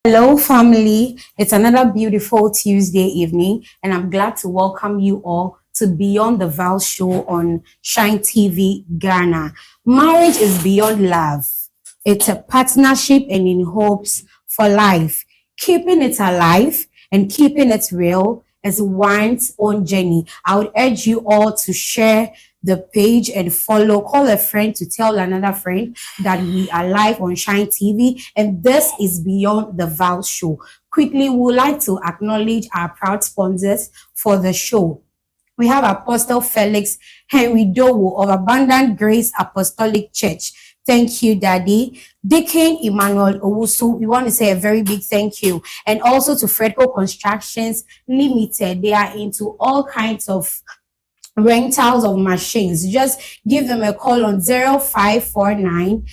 Hello, family. It's another beautiful Tuesday evening, and I'm glad to welcome you all to Beyond the Vow Show on Shine TV Ghana. Marriage is beyond love. It's a partnership and in hopes for life. Keeping it alive and keeping it real is one's own journey. I would urge you all to share the page and follow. Call a friend to tell another friend that we are live on Shine TV, and this is Beyond the Vow Show. Quickly, we would like to acknowledge our proud sponsors for the show. We have Apostle Felix Henry Dowo of Abundant Grace Apostolic Church. Thank you, Daddy. Deacon Emmanuel Owusu, we want to say a very big thank you. And also to Fredco Constructions Limited. They are into all kinds of rentals of machines. Just give them a call on 0549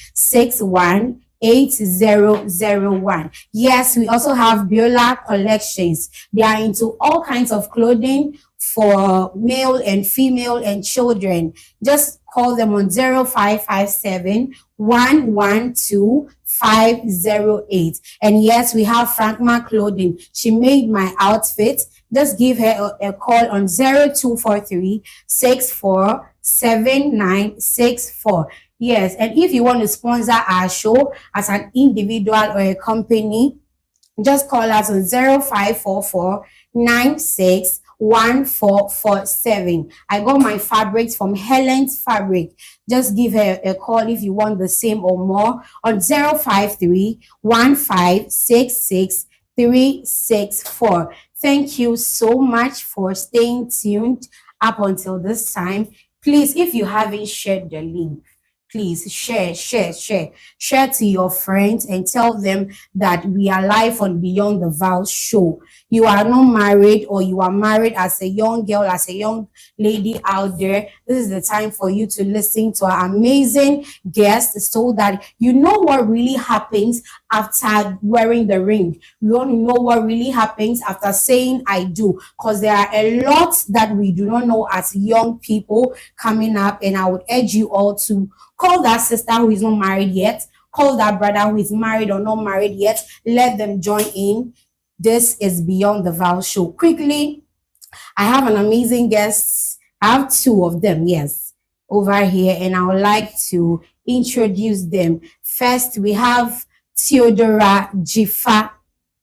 8001. Yes, we also have Biola Collections. They are into all kinds of clothing for male and female and children. Just call them on 0557 112 508. And yes, we have Frankma Clothing. She made my outfit. Just give her a call on 0243 647964. Yes, and if you want to sponsor our show as an individual or a company, just call us on 0544 961447. I got my fabrics from Helen's Fabric. Just give her a call if you want the same or more on 053 1566 364. Thank you so much for staying tuned up until this time. Please, if you haven't shared the link, please share to your friends and tell them that we are live on Beyond the Vow Show. You are not married, or you are married as a young girl, as a young lady out there. This is the time for you to listen to our amazing guests so that you know what really happens after wearing the ring. You want to know what really happens after saying I do, because there are a lot that we do not know as young people coming up, and I would urge you all to call that sister who is not married yet. Call that brother who is married or not married yet. Let them join in. This is Beyond the Vow Show. Quickly, I have an amazing guest. I have two of them, yes, over here, and I would like to introduce them. First, we have Theodora Dzifa.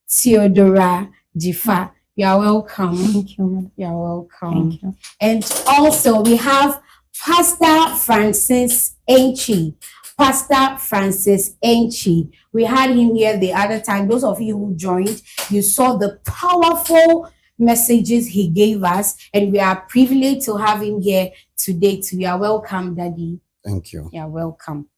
Theodora Dzifa. You are welcome. Thank you. You are welcome. Thank you. And also, we have Pastor Francis Antwi. Pastor Francis Antwi. We had him here the other time. Those of you who joined, you saw the powerful messages he gave us, and we are privileged to have him here today. You are welcome, Daddy. Thank you. You are welcome.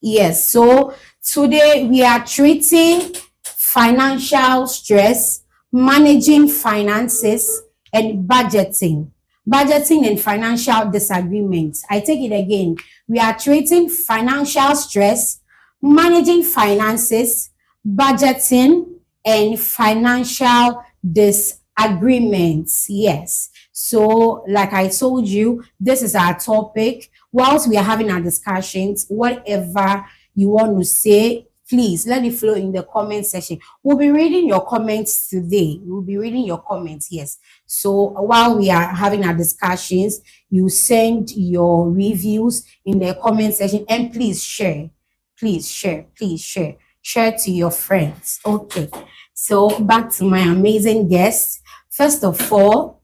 Yes, so today we are treating financial stress, managing finances, and budgeting. Budgeting and financial disagreements. I take it again. We are treating financial stress, managing finances, budgeting, and financial disagreements. Yes. So, like I told you, this is our topic. Whilst we are having our discussions, whatever you want to say, please let it flow in the comment section. We'll be reading your comments today. We'll be reading your comments, yes. So while we are having our discussions, you send your reviews in the comment section, and please share. Please share. Please share. Share to your friends. Okay. So back to my amazing guests. First of all,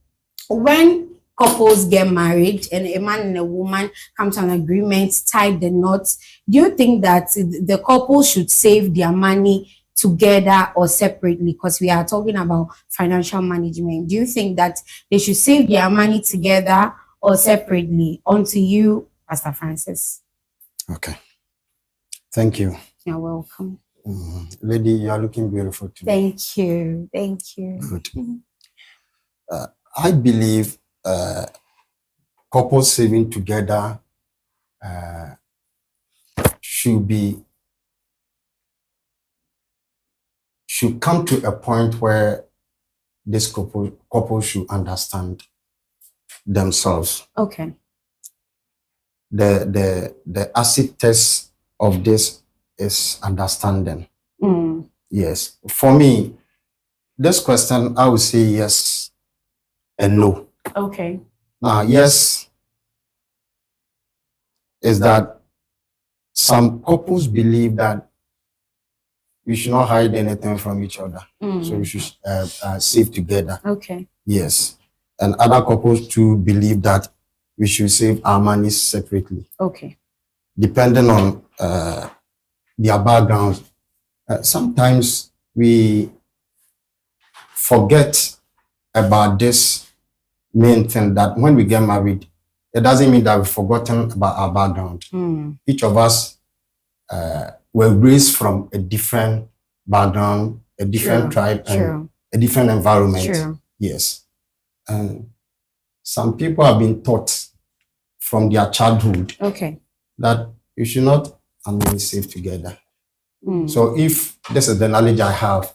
when couples get married and a man and a woman come to an agreement, tie the knots, do you think that the couple should save their money together or separately? Because we are talking about financial management. Do you think that they should save their money together or separately? On to you, Pastor Francis. Okay. Thank you. You're welcome. Lady, you are looking beautiful today. Thank you. Thank you. Good. I believe couples saving together should come to a point where this couple should understand themselves. Okay. The acid test of this is understanding. Yes. For me, this question, I would say yes and no. Okay. Yes is that some couples believe that we should not hide anything from each other. So we should save together. Okay. Yes. And other couples too believe that we should save our money separately. Okay. Depending on their backgrounds. Sometimes we forget about this main thing, that when we get married, it doesn't mean that we've forgotten about our background. Each of us were raised from a different background, a different tribe, and a different environment. Yes. And some people have been taught from their childhood that you should not save together. So if this is the knowledge I have,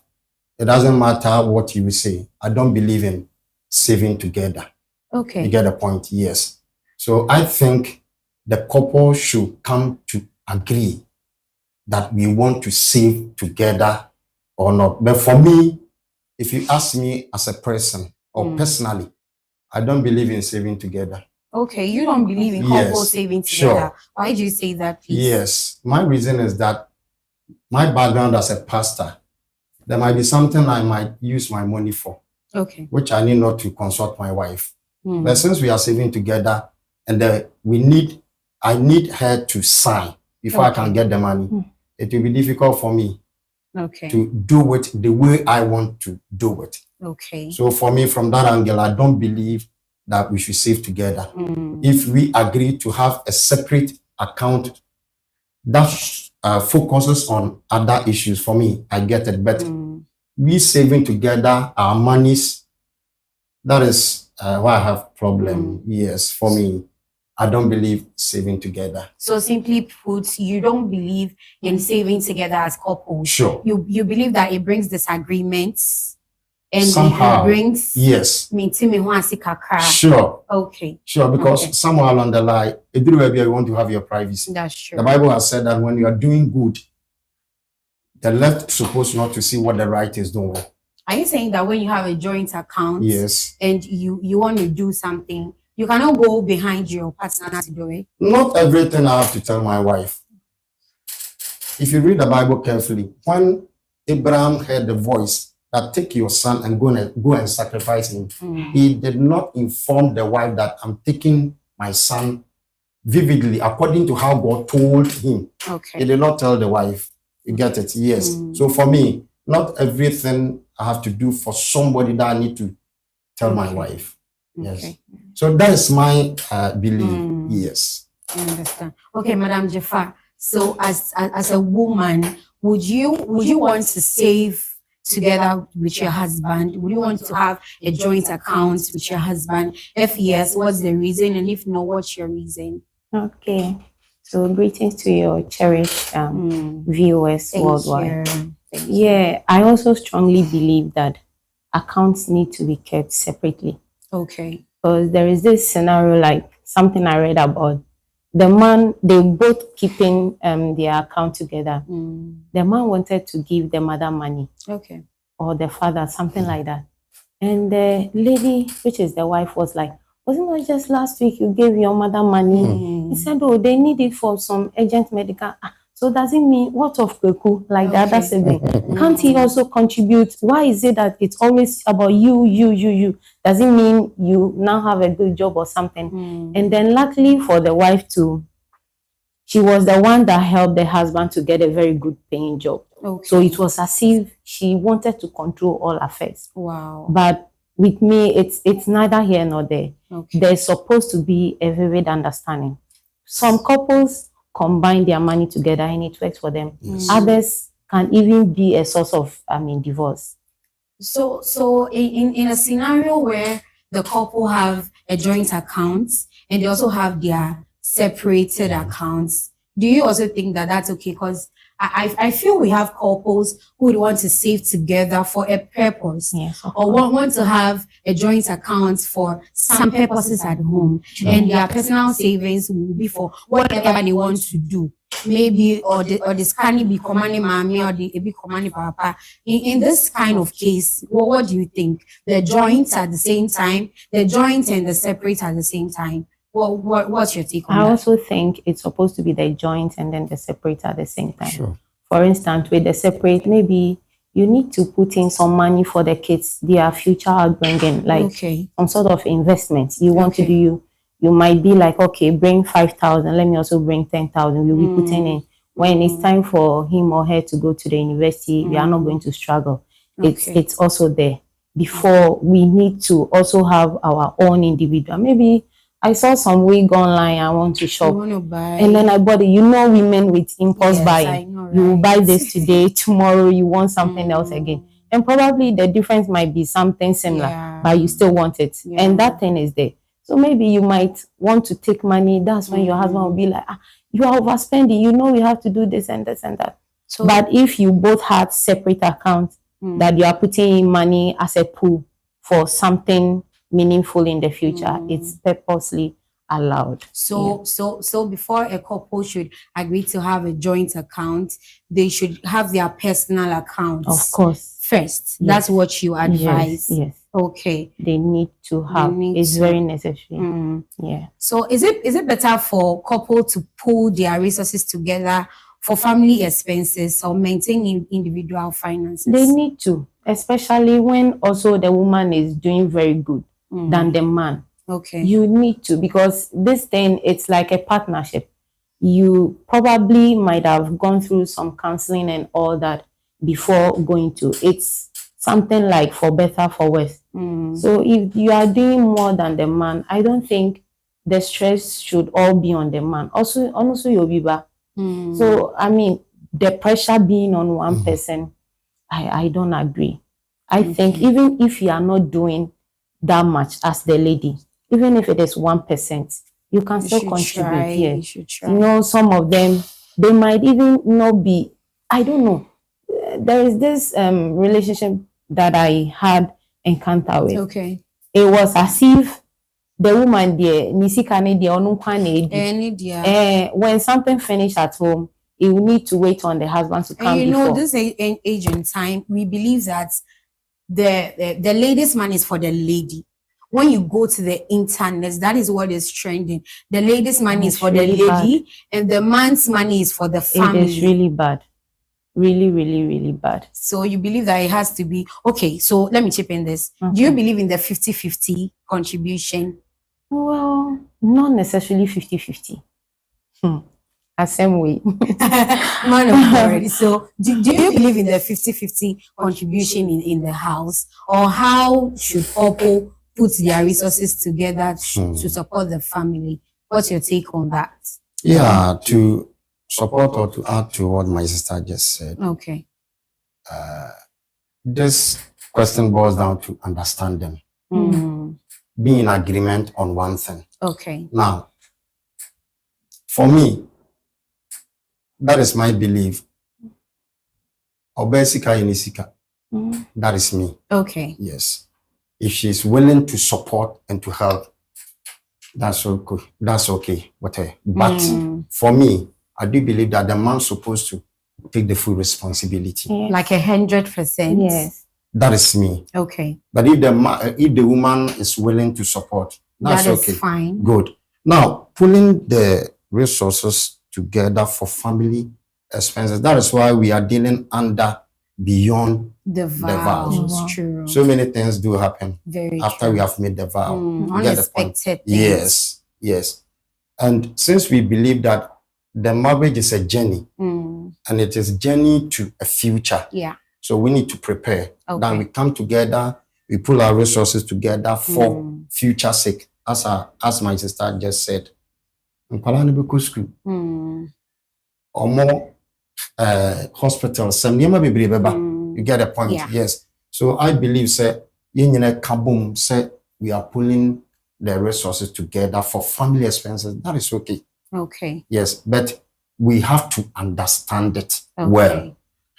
it doesn't matter what you will say. I don't believe in saving together. Okay. You get the point? Yes. So I think the couple should come to agree that we want to save together or not. But for me, if you ask me as a person or personally, I don't believe in saving together. Okay, you don't believe in couple saving together. Sure. Why do you say that, please? Yes. My reason is that my background as a pastor, there might be something I might use my money for. Okay. Which I need not to consult my wife. But since we are saving together, and I need her to sign before I can get the money, it will be difficult for me to do it the way I want to do it. Okay. So for me, from that angle, I don't believe that we should save together. If we agree to have a separate account that focuses on other issues, for me, I get it. But we saving together our monies, that is why I have problem. Yes, for me, I don't believe saving together. So simply put, you don't believe in saving together as couples. Sure. You believe that it brings disagreements and somehow it brings Sure. Okay. Sure, because somewhere along the line, you want to have your privacy. That's true. The Bible has said that when you are doing good, the left is supposed not to see what the right is doing. Are you saying that when you have a joint account and you want to do something, you cannot go behind your partner to do it? Not everything I have to tell my wife. If you read the Bible carefully, when Abraham heard the voice that take your son and go and sacrifice him, he did not inform the wife that I'm taking my son vividly according to how God told him. Okay. He did not tell the wife. You get it? Yes. So for me, not everything I have to do for somebody that I need to tell my wife. Yes. So that is my belief. Yes. I understand. Okay, Madam Dzifa. So as a woman, would you want to save together with your husband? Would you want to have a joint account with your husband? If yes, what's the reason? And if no, what's your reason? Okay. So greetings to your cherished viewers worldwide. Yeah, I also strongly believe that accounts need to be kept separately. Okay. Because there is this scenario, like something I read about. The man, they both keeping their account together. The man wanted to give the mother money. Okay. Or the father, something like that. And the lady, which is the wife, was like, wasn't it just last week you gave your mother money? He said, oh, they need it for some urgent medical. So does it mean, what of Kweku, like the other sibling? Can't he also contribute? Why is it that it's always about you? Does it mean you now have a good job or something? And then luckily for the wife too, she was the one that helped the husband to get a very good paying job. So it was as if she wanted to control all affairs. Wow. But with me, it's neither here nor there. There's supposed to be a vivid understanding. Some couples combine their money together and it works for them. Others can even be a source of, divorce. So in a scenario where the couple have a joint account and they also have their separated accounts, do you also think that that's okay? Because I feel we have couples who would want to save together for a purpose. Yes, of Or want to have a joint account for some purposes at home. And their personal savings will be for whatever they want to do. Maybe or the scanning be commanding mommy or the be commanding papa. In this kind of case, what do you think? The joints at the same time, the joints and the separate at the same time. What's your take on that? I also think it's supposed to be the joint and then the separate at the same time. Sure. For instance, with the separate, maybe you need to put in some money for the kids, their future upbringing, like some sort of investment you want to do. You might be like, okay, bring 5,000. Let me also bring 10,000. We'll be putting in. When it's time for him or her to go to the university, we are not going to struggle. It's also there. Before we need to also have our own individual. Maybe I saw some wig online. I want to shop, and then I bought it. You know, women with impulse buying. Know, right? You buy this today, tomorrow you want something else again, and probably the difference might be something similar, but you still want it, and that thing is there. So maybe you might want to take money. That's when your husband will be like, you are overspending. You know, we have to do this and this and that. So, but if you both had separate accounts that you are putting in money as a pool for something meaningful in the future, it's purposely allowed. So before a couple should agree to have a joint account, they should have their personal accounts, of course, first. That's what you advise. Yes. Okay. They need to have. It's very necessary. Yeah. So is it better for couple to pool their resources together for family expenses or maintain individual finances? They need to, especially when also the woman is doing very good than the man. Okay. You need to, because this thing, it's like a partnership. You probably might have gone through some counseling and all that before going to. It's something like for better, for worse. So if you are doing more than the man, I don't think the stress should all be on the man. Also you'll be back. So, I mean, the pressure being on one person, I don't agree. I think even if you are not doing that much as the lady, even if it is 1%, you can still contribute. You know, some of them, they might even not be, I don't know. There is this relationship that I had encounter with. Okay. It was as if the woman there, when something finished at home, it will need to wait on the husband to come. And you know, this age and time, we believe that the lady's money is for the lady. When you go to the internet, that is what is trending. The lady's money is for the lady, and the man's money is for the family. It is really bad. Really, really, really bad. So you believe that it has to be, okay, so let me chip in this. Do you believe in the 50-50 contribution? Well, not necessarily 50-50. The same way. So do you believe in the 50-50 contribution in the house? Or how should couple put their resources together to support the family? What's your take on that? Yeah, to support or to add to what my sister just said. Okay. This question boils down to understanding. Being in agreement on one thing. Okay. Now, for me, that is my belief. Obesika inisika. That is me. Okay. Yes. If she's willing to support and to help, that's okay. That's okay. Whatever. But for me, I do believe that the man's supposed to take the full responsibility. Yes. Like 100%. Yes. That is me. Okay. But if the woman is willing to support, that's that is okay. Fine. Good. Now, pulling the resources together for family expenses, that is why we are dealing under beyond the vows. True. So many things do happen after true. we have made the vow. Unexpected things. Yes. And since we believe that the marriage is a journey, and it is a journey to a future. Yeah. So we need to prepare. Then we come together, we pull our resources together for future sake. As my sister just said. Hospital, you get a point. Yeah. Yes. So I believe we are pulling the resources together for family expenses. That is okay. Okay. Yes, but we have to understand it. well,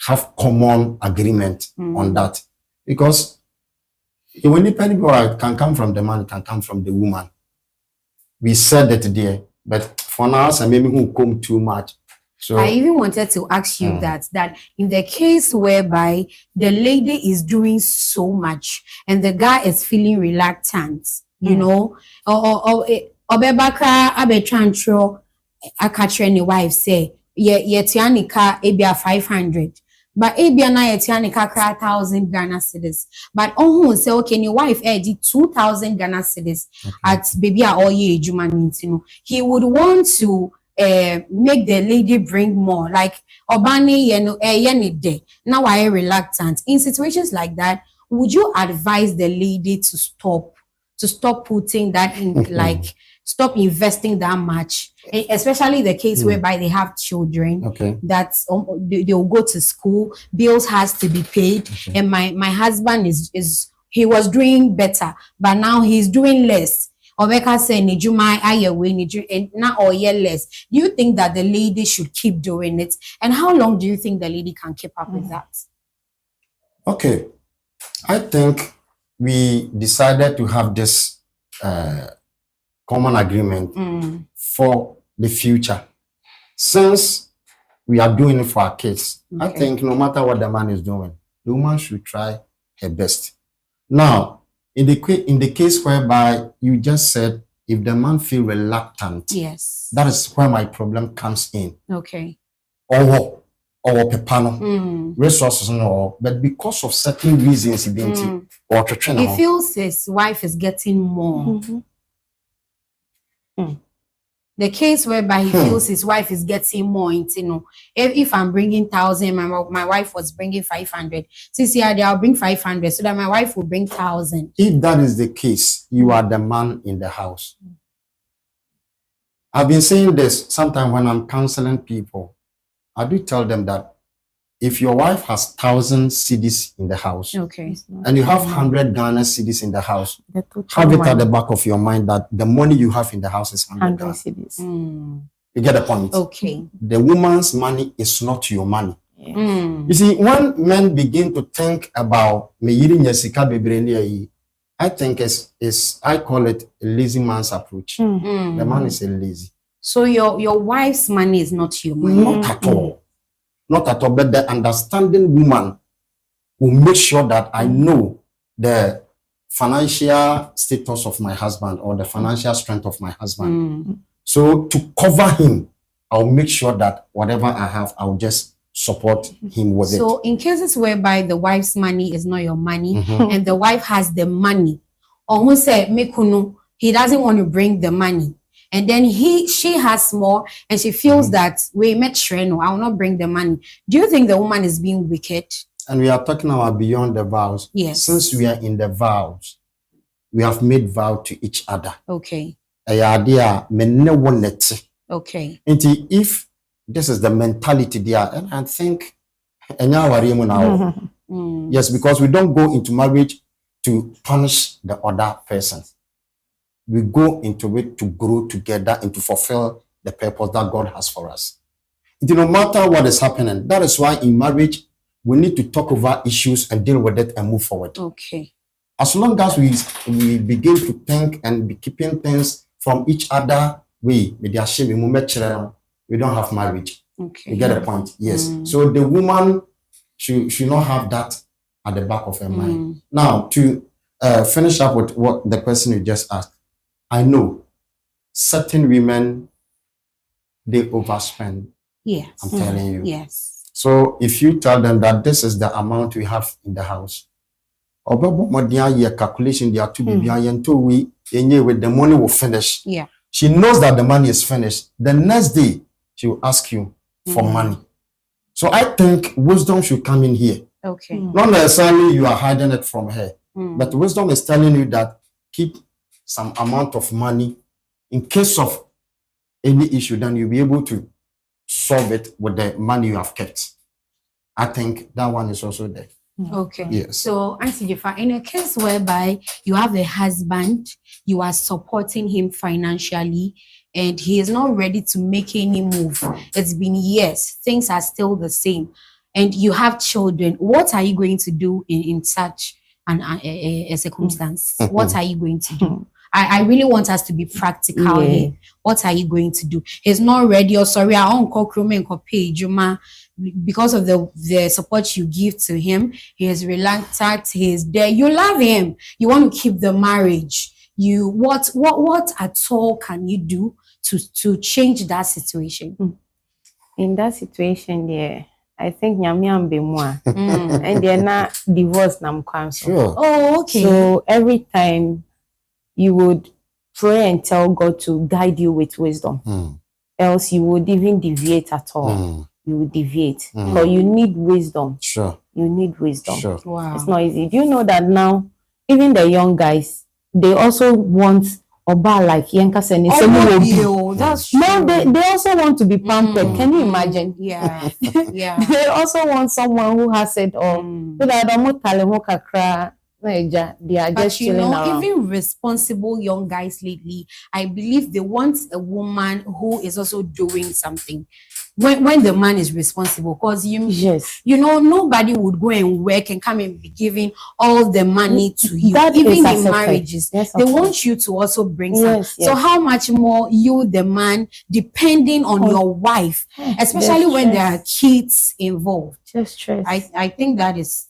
have common agreement on that. Because when anybody can come from the man, can come from the woman. We said that there, but for now, some maybe who come too much. So I even wanted to ask you that in the case whereby the lady is doing so much and the guy is feeling reluctant, you know, or obebaka abetrancho akatre any wife say yetianika ebia 500. But ebia na yetianika 1,000 Ghana cedis. But who say okay, your wife edi 2,000 Ghana cedis at baby all ye ejuma, he would want to make the lady bring more, like obani yeni de. Now I am reluctant. In situations like that, would you advise the lady to stop putting that in, like stop investing that much, especially the case whereby they have children that they'll go to school, bills has to be paid, and my husband is he was doing better, but now he's doing less. Obeka say nijuma ayewe niju and now or less. Do you think that the lady should keep doing it? And how long do you think the lady can keep up with that? Okay. I think we decided to have this common agreement for the future. Since we are doing it for our kids, I think no matter what the man is doing, the woman should try her best. Now, in the case whereby you just said, if the man feel reluctant, yes, that is where my problem comes in. Okay. Or pepano resources no, but because of certain reasons, he feels his wife is getting more. The case whereby he feels his wife is getting more, if I'm bringing 1,000, my wife was bringing 500. Since I'll bring 500 so that my wife will bring 1,000. If that is the case, you are the man in the house. I've been saying this sometimes when I'm counseling people. I do tell them that if your wife has 1,000 cedis in the house, and you have 100 Ghana cedis in the house, have it at the back of your mind that the money you have in the house is 100 cedis. You get the point? Okay. The woman's money is not your money. You see, when men begin to think about I think I call it a lazy man's approach. The man is a lazy. So your wife's money is not your money? Not at all. Not at all, but the understanding woman will make sure that I know the financial status of my husband or the financial strength of my husband. So to cover him, I'll make sure that whatever I have, I'll just support him with it. So in cases whereby the wife's money is not your money and the wife has the money, or who said, he doesn't want to bring the money, and then she has more and she feels that we met Shreno, I will not bring the money. Do you think the woman is being wicked? And we are talking about beyond the vows. Yes. Since we are in the vows, we have made vow to each other. Okay. Okay. And if this is the mentality there, and I think yes, because we don't go into marriage to punish the other person. We go into it to grow together and to fulfill the purpose that God has for us. No matter what is happening, that is why in marriage, we need to talk over issues and deal with it and move forward. Okay. As long as we begin to think and be keeping things from each other, we don't have marriage. Okay. You get the point? Yes. So the woman should not have that at the back of her mind. Now, to finish up with what the question you just asked, I know certain women, they overspend. Yes. I'm telling you. Yes. So if you tell them that this is the amount we have in the house, calculation they are to be with the money will finish. Yeah. She knows that the money is finished. The next day, she will ask you for money. So I think wisdom should come in here. Okay. Not necessarily you are hiding it from her, but wisdom is telling you that keep some amount of money in case of any issue, then you'll be able to solve it with the money you have kept. I think that one is also there. Okay. Yes. So, Auntie Dzifa, in a case whereby you have a husband, you are supporting him financially, and he is not ready to make any move. It's been years, things are still the same, and you have children. What are you going to do in such a circumstance? What are you going to do? I really want us to be practical here. What are you going to do? He's not ready, or sorry, I won't call pay Juma because of the support you give to him. He is reluctant, he is there. You love him, you want to keep the marriage. What at all can you do to change that situation? In that situation, yeah, I think Nyamiam be more, and they're not divorced. Sure. Oh, okay. So every time you would pray and tell God to guide you with wisdom, else you would even deviate at all. You would deviate, but you need wisdom. Sure. You need wisdom. Sure. Wow. It's not easy. Do you know that now, even the young guys, they also want Oba like Yankas and that's true. No, they also want to be pampered. Can you imagine? Yeah. Yeah. They also want someone who has it all. So that they are But just you chilling know, around. even responsible young guys lately, I believe they want a woman who is also doing something. When the man is responsible, because Yes. you know, nobody would go and work and come and be giving all the money to you. That Even is in accepted. marriages, Yes, they of course. want you to also bring some. Yes, So yes. how much more you, the man, depending on your wife, especially There's when there are stress. kids involved. Just stress. I think that is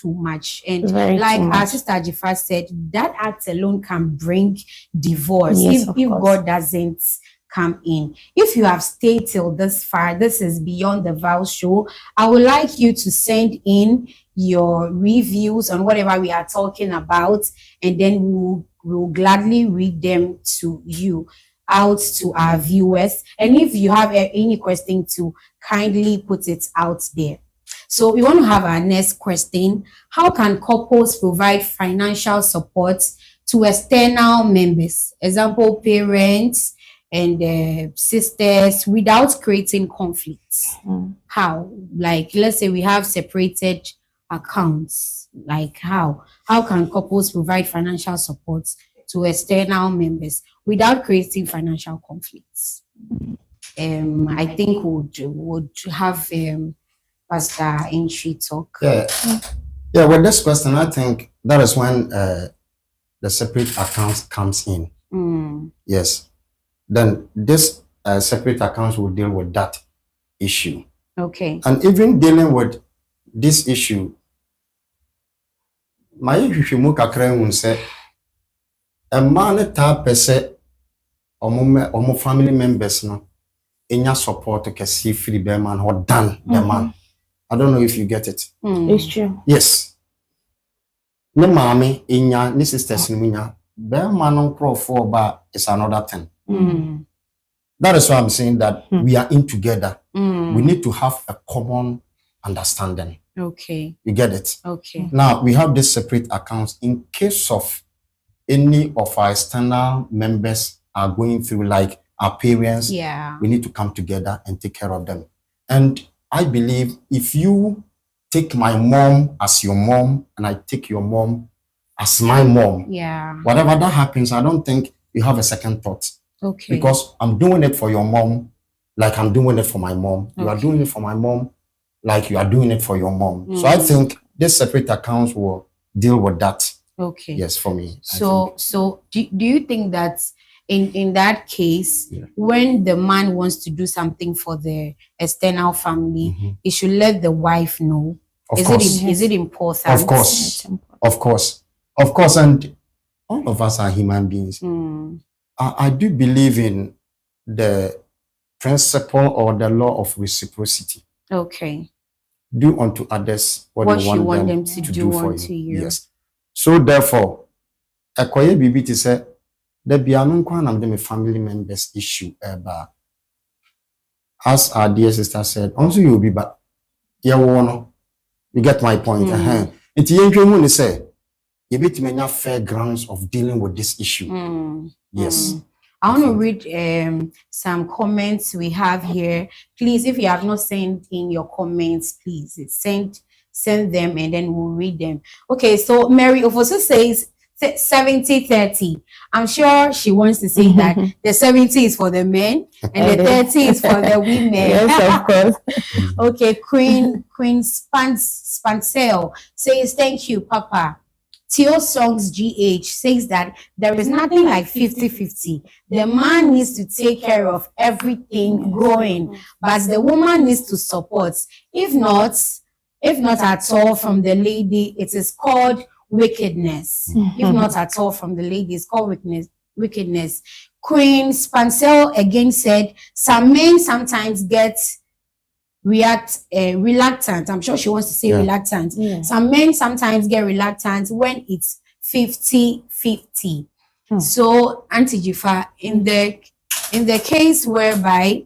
too much. And Very like too our much. sister Dzifa said, that act alone can bring divorce Yes, if of course. God doesn't come in. If you have stayed till this far, this is beyond the Vow Show. I would like you to send in your reviews on whatever we are talking about, and then we'll gladly read them to you, out to our viewers. And if you have any question, to kindly put it out there. So we want to have our next question. How can couples provide financial support to external members, example, parents and sisters, without creating conflicts? How? Like, let's say we have separated accounts. Like, how can couples provide financial support to external members without creating financial conflicts? I think would have Pastor Antwi talk. Yeah. With this question, I think that is when the separate account comes in. Yes. Then this separate accounts will deal with that issue. Okay. And even dealing with this issue, my ifishimu kakra won say a man ta pese omo family members no enya support to see free be man or done the man. I don't know if you get it. It's true. Yes. Ne mama enya ne sisters ni nya be man on crop for ba is another thing. That is why I'm saying that we are in together. We need to have a common understanding. Okay. You get it? Okay. Now we have these separate accounts in case of any of our external members are going through, like our parents. Yeah. We need to come together and take care of them. And I believe if you take my mom as your mom and I take your mom as my mom, yeah, whatever that happens, I don't think you have a second thought. Okay. Because I'm doing it for your mom like I'm doing it for my mom. You are doing it for my mom like you are doing it for your mom. So I think this separate accounts will deal with that. Okay. Yes, for me. So do you think that in that case, when the man wants to do something for the external family, he should let the wife know? Is it important? Of course. Of course. Of course. And all of us are human beings. I do believe in the principle or the law of reciprocity. Okay. Do unto others what you want them to do for you. Yes. So therefore, akoye bibi ti say the bianu kwa na me family members issue as our dear sister said, also you will be back. You get my point. It's you say you bit many fair grounds of dealing with this issue. Yes. I want to read some comments we have here. Please, if you have not sent in your comments, please send them and then we'll read them. Okay, so Mary Ofoso says, 70-30. I'm sure she wants to say that the 70 is for the men and the 30 is for the women. Yes, of course. Okay, Queen Spancel says, thank you, Papa. Theo Songs GH says that there is nothing like 50-50. The man needs to take care of everything growing, but the woman needs to support. If not at all from the lady, it is called wickedness. If not at all from the lady, it's called wickedness. Queen Spancel again said, some men sometimes get reluctant. I'm sure she wants to say reluctant. Yeah. Some men sometimes get reluctant when it's 50-50. So, Auntie Dzifa, in the case whereby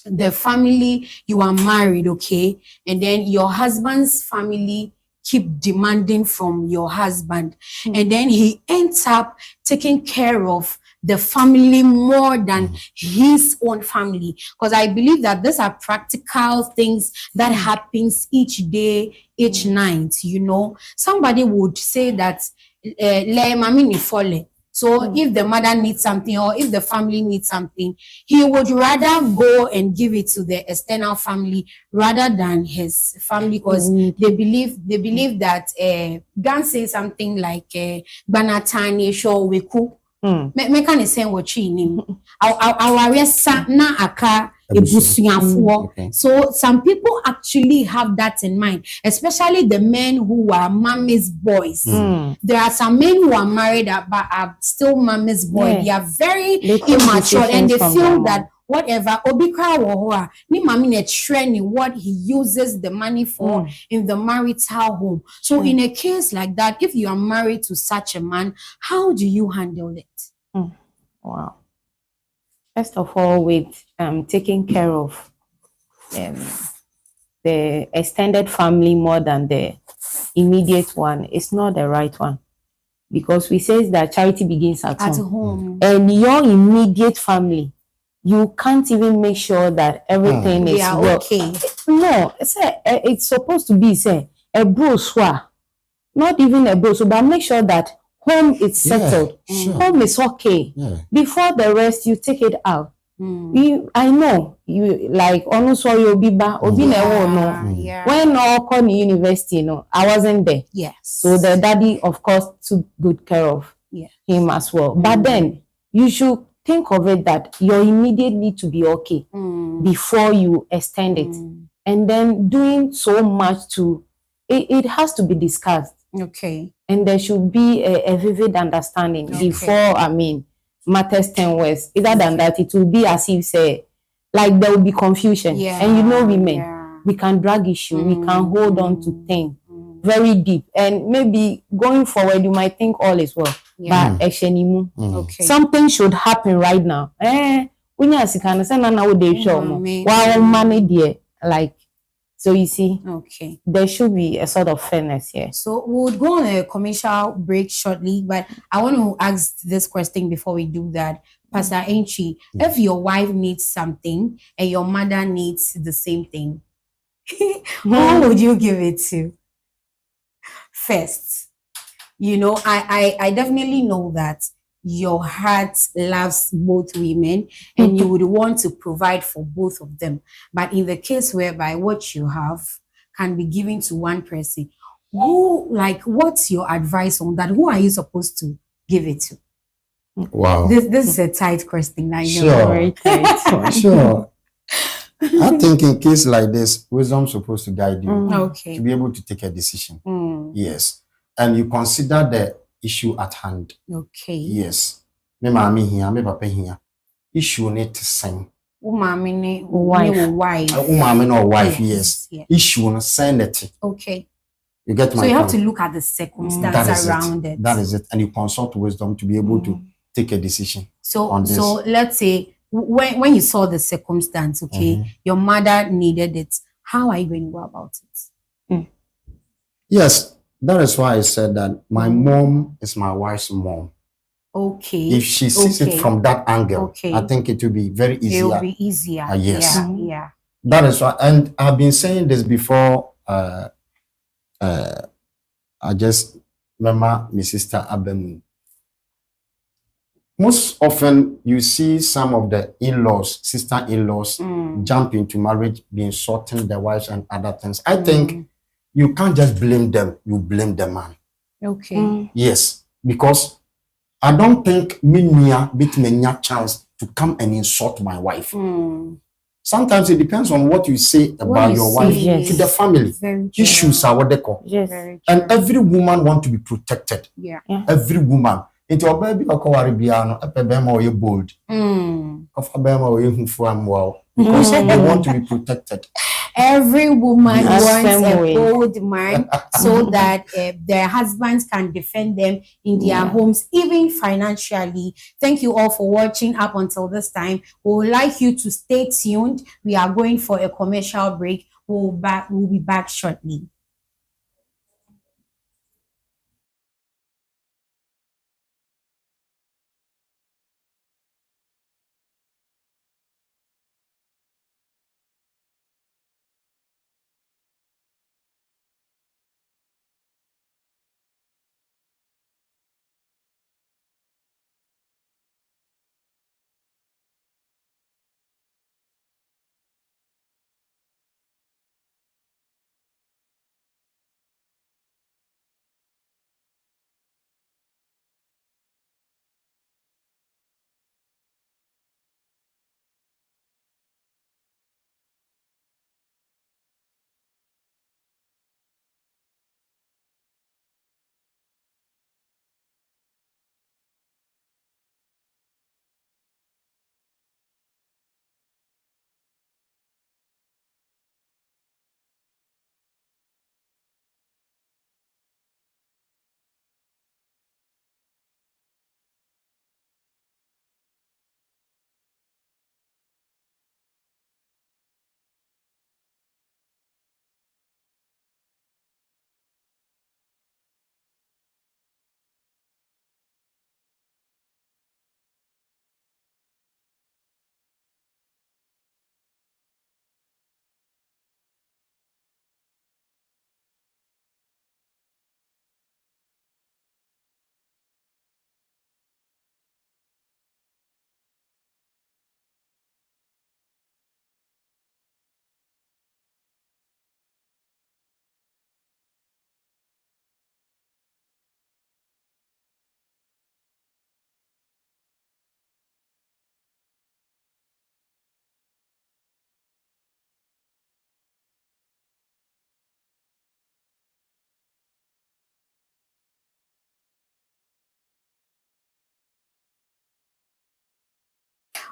the family, you are married, okay, and then your husband's family keep demanding from your husband, and then he ends up taking care of the family more than his own family, because I believe that these are practical things that happens each day, each night. You know, somebody would say that le mami ni fole. So if the mother needs something or if the family needs something, he would rather go and give it to the external family rather than his family, because they believe that Gan say something like Banatani show we cook. Me can say what she name. Our na aka ebusuafoɔ. So some people actually have that in mind, especially the men who are mommy's boys. There are some men who are married but are still mommy's boys. They are very immature and they feel that whatever obikra wohoa ni mami na training what he uses the money for in the marital home. So in a case like that, if you are married to such a man, how do you handle it? Wow. First of all, with taking care of the extended family more than the immediate one, it's not the right one, because we say that charity begins at home. And your immediate family, you can't even make sure that everything is okay. No, it's supposed to be a brochure, not even a brochure, but make sure that home is settled. Home is okay. Before the rest, you take it out. I know you like almost you be back. When all come to university, I wasn't there. Yes. So the daddy, of course, took good care of him as well. But then you should think of it that your immediate need to be okay before you extend it. And then doing so much to it has to be discussed. Okay. And there should be a vivid understanding before, matters 10 words. Other than that, it will be as if, like there will be confusion. And you know women, we can drag issue, we can hold on to things very deep. And maybe going forward, you might think all is well. But okay. Something should happen right now. Like, so you see, there should be a sort of fairness here. So we would go on a commercial break shortly, but I want to ask this question before we do that. Pastor Antwi, if your wife needs something and your mother needs the same thing, who would you give it to first? You know, I definitely know that your heart loves both women and you would want to provide for both of them. But in the case whereby what you have can be given to one person, what's your advice on that? Who are you supposed to give it to? Wow. This is a tight question. I know. Sure. Very tight. Sure. I think in case like this, wisdom is supposed to guide you to be able to take a decision. Yes. And you consider the issue at hand. Okay. Yes. Me mami here, me papa here. Issue need to sing. Umami ne wife. Umami no wife, yes. Issue no send it. Okay. You get my So you point? have to look at the circumstances around it. That is it. And you consult wisdom to be able to take a decision. So on this. So let's say when you saw the circumstance, your mother needed it. How are you going to go about it? Yes. That is why I said that my mom is my wife's mom. Okay. If she sees it from that angle, I think it will be very easier. It will be easier. Yes. Yeah. That is why, and I've been saying this before. I just Mama, my sister Abemu. Most often, you see some of the in-laws, sister-in-laws, jump into marriage, being sorting their wives and other things. I think you can't just blame them, you blame the man. Okay. Yes, because I don't think Minya bit me chance to come and insult my wife. Sometimes it depends on what you say about your wife to the family. Issues are what they call. Yes. And every woman wants to be protected. Yeah. Every woman. Into a baby or Kawaribiano, a bema or you bold. Of a bema or you wow. Because they want to be protected. Every woman Yes. wants a Way. bold man so that their husbands can defend them in their homes, even financially. Thank you all for watching up until this time. We would like you to stay tuned. We are going for a commercial break. We'll be back shortly.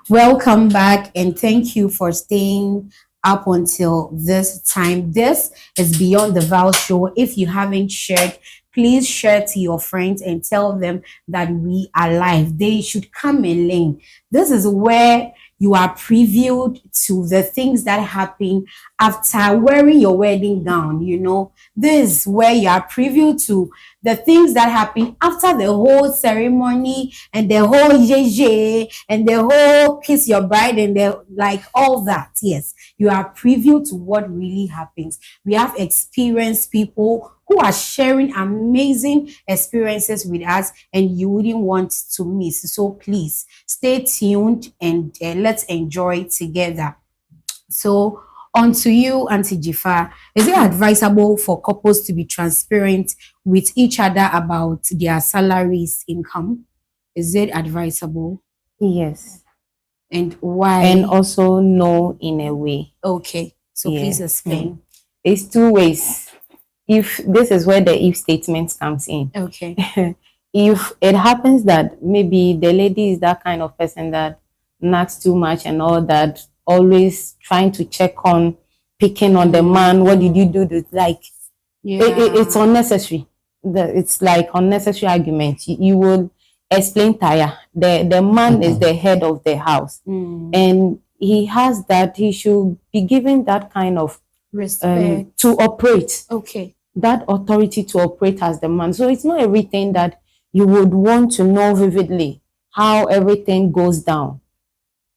Welcome back and thank you for staying up until this time. This is Beyond the Vow Show. If you haven't shared, please share to your friends and tell them that we are live. They should come and learn. This is where you are previewed to the things that happen after wearing your wedding gown. You know, this is where you are previewed to the things that happen after the whole ceremony and the whole jeje and the whole kiss your bride and the like all that. Yes, you are privy to what really happens. We have experienced people who are sharing amazing experiences with us and you wouldn't want to miss. So please stay tuned and let's enjoy together. So on to you, Auntie Dzifa. Is it advisable for couples to be transparent with each other about their salaries, income? Is it advisable? Yes. And why? And also no in a way. Okay. So please explain. It's two ways. If this is where the if statement comes in. Okay. If it happens that maybe the lady is that kind of person that nags too much and all that, always trying to check on, picking on the man, what did you do to, like, it's unnecessary. It's like unnecessary argument. You will explain tire. The man is the head of the house, and he has that. He should be given that kind of respect to operate. Okay. That authority to operate as the man. So it's not everything that you would want to know vividly how everything goes down.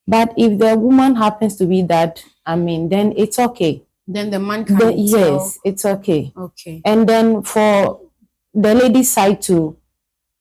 But if the woman happens to be that, I mean, then it's okay. Then the man can tell. Yes, it's okay. Okay. And then for the lady's side too.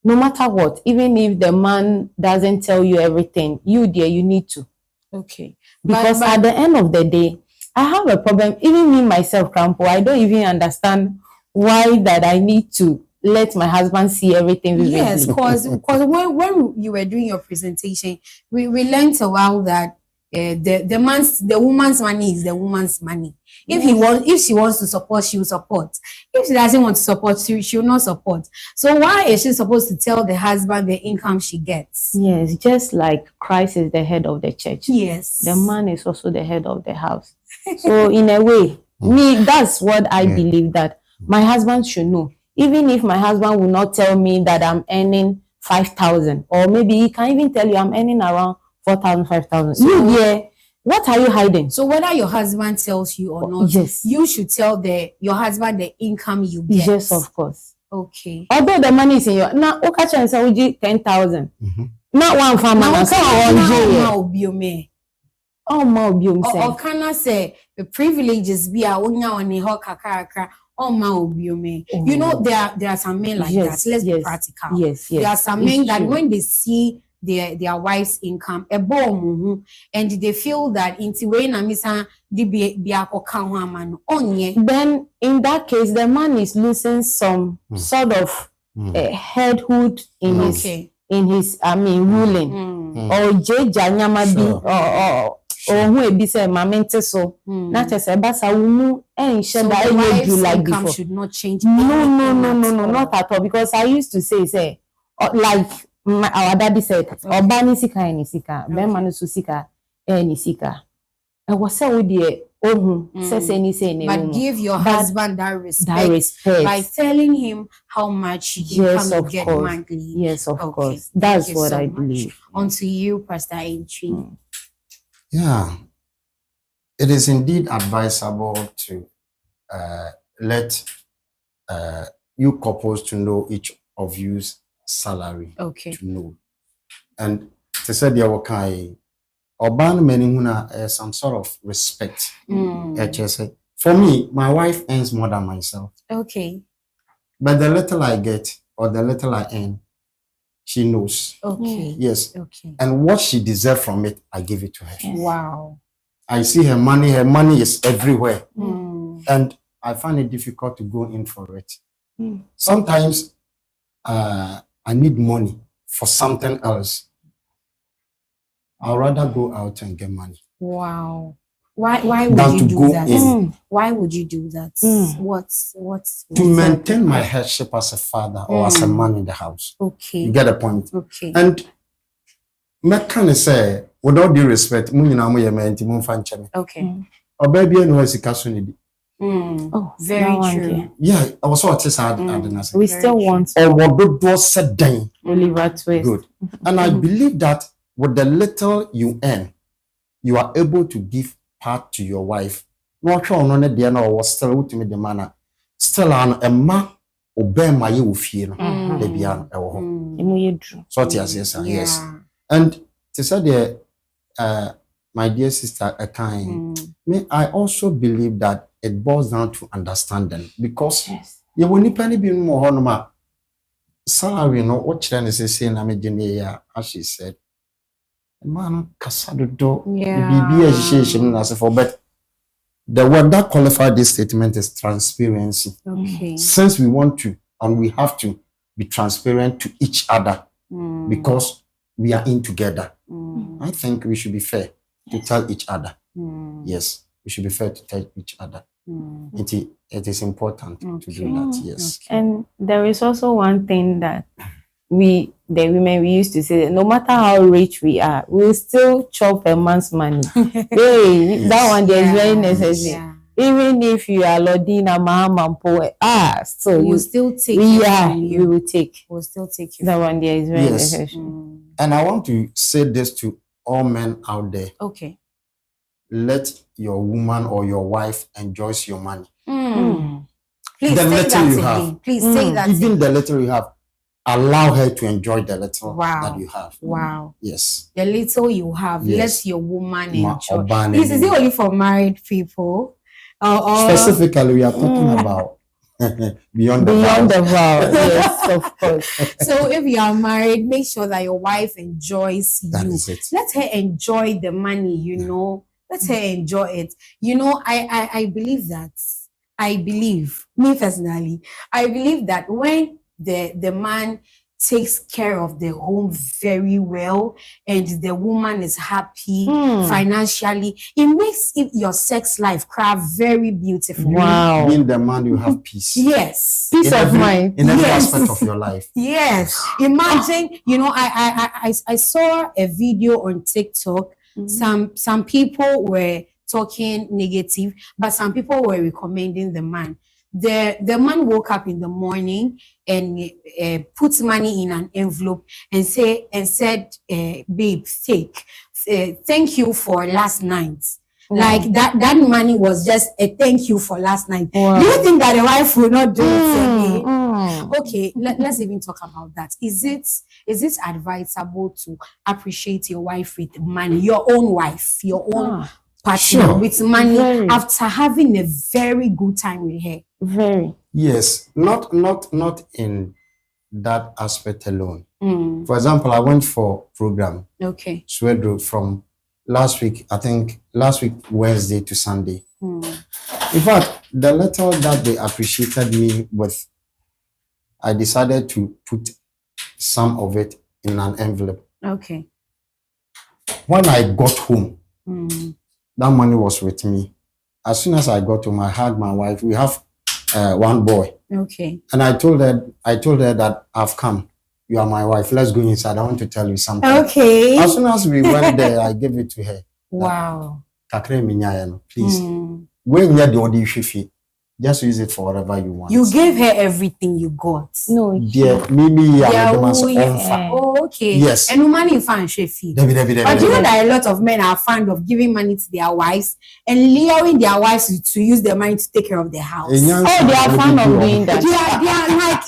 No matter what, even if the man doesn't tell you everything, you dear, you need to. Okay. Because at the end of the day, I have a problem. Even me myself, Crampo, I don't even understand why that I need to let my husband see everything vividly. Yes, because when you were doing your presentation, we learned a while that the woman's money is the woman's money. If she wants to support, she will support. If she doesn't want to support, she will not support. So why is she supposed to tell the husband the income she gets? Yes, just like Christ is the head of the church. Yes, the man is also the head of the house. So in a way, that's what I believe, that my husband should know. Even if my husband will not tell me that I'm earning 5,000, or maybe he can even tell you I'm earning around 4,000, 5,000. So, what are you hiding? So whether your husband tells you or not, yes, you should tell your husband the income you get. Yes, of course. Okay. Although the money is in your now, okay, and say 10,000. Not one family. Now, or can I say the privileges be a kakaka. You know, there are some men like that. Let's be practical. Yes. There are some men that when they see their wife's income, and they feel that then in that case, the man is losing some sort of headhood in his ruling. Or or who be say mamente so not just a basa wumu and share that you like before should not change. No, not at all. Because I used to say like our daddy said, Obani sika and sika, Bemanu sika and sika. I was so with the but give your husband that respect by telling him how much you can get monthly. Yes, of course. That's what I believe. On to you, Pastor Antwi. Yeah, it is indeed advisable to let you couples to know each of you's salary. Okay. To know, and to say there were kind urban men some sort of respect. For me, my wife earns more than myself. Okay. But the little I get or the little I earn, she knows. Okay. Yes. Okay. And what she deserves from it, I give it to her. Wow. I see her money is everywhere. And I find it difficult to go in for it. Sometimes I need money for something else. I'd rather go out and get money. Wow. Why would you do that? Why would you do that? What's to maintain my headship as a father or as a man in the house. Okay. You get the point? Okay. And me can say, with all due respect, okay. Or baby and was a very true. Yeah, I was what sad. We still want or what was said then. Oliver Twist. Good. And I believe that with the little you earn, you are able to give part to your wife. No sure on the end or was still ultimate the manner. Still on a ma obey my you fear. The beyond our home. So yes. And to say my dear sister me, I also believe that it boils down to understanding because you will need penny be more honor salary no what then is saying as she said. Man, Casado do BB education as for but the word that qualified this statement is transparency. Okay. Since we want to and we have to be transparent to each other because we are in together. I think we should be fair to tell each other. Yes, we should be fair to tell each other. It is important to do that. Yes. And there is also one thing that the women used to say, no matter how rich we are, we'll still chop a man's money. Hey, that one there is very necessary. Yeah. Even if you are Lodina, Maham, and so we'll still take we will take. We'll still take you. That one there is very necessary. And I want to say this to all men out there. Okay. Let your woman or your wife enjoy your money. Please the say little that you again. have. Please say that. Even the little you have. Allow her to enjoy the little that you have. Wow. Yes. The little you have, let your woman enjoy. This is it only for married people? Specifically, we are talking about Beyond the Beyond vows. the vow. Yes, of course. So if you are married, make sure that your wife enjoys That you. is it. Let her enjoy the money, Let her enjoy it. I believe that. I believe, me personally, I believe that when the man takes care of the home very well and the woman is happy financially, it makes your sex life cry very beautiful. Wow. Being the man, you have peace. Yes. Peace of mind. In every Yes. aspect of your life. Yes. Imagine, I saw a video on TikTok. Some people were talking negative, but some people were recommending the man. The man woke up in the morning and put money in an envelope and said, babe, take. Thank you for last night. Like that money was just a thank you for last night. Wow. Do you think that the wife will not do it again? Okay, let's even talk about that. Is it advisable to appreciate your wife with money, your own wife, your own partner with money after having a very good time with her? Very. Yes, not in that aspect alone. For example, I went for program. Okay. Swedro from last week, I think last week, Wednesday to Sunday. In fact, the little that they appreciated me with, I decided to put some of it in an envelope. Okay. When I got home, that money was with me. As soon as I got home, I hugged my wife. We have one boy. Okay. And I told her that I've come. You are my wife. Let's go inside. I want to tell you something. Okay. As soon as we went there, I gave it to her. Wow. Please. When you're the only shifi, just use it for whatever you want. You gave her everything you got. No. Dear, maybe Oh, okay. Yes. And money fan shefi. But you know that a lot of men are fond of giving money to their wives and luring their wives to use their money to take care of their house. Oh, they are fond of doing that. They are like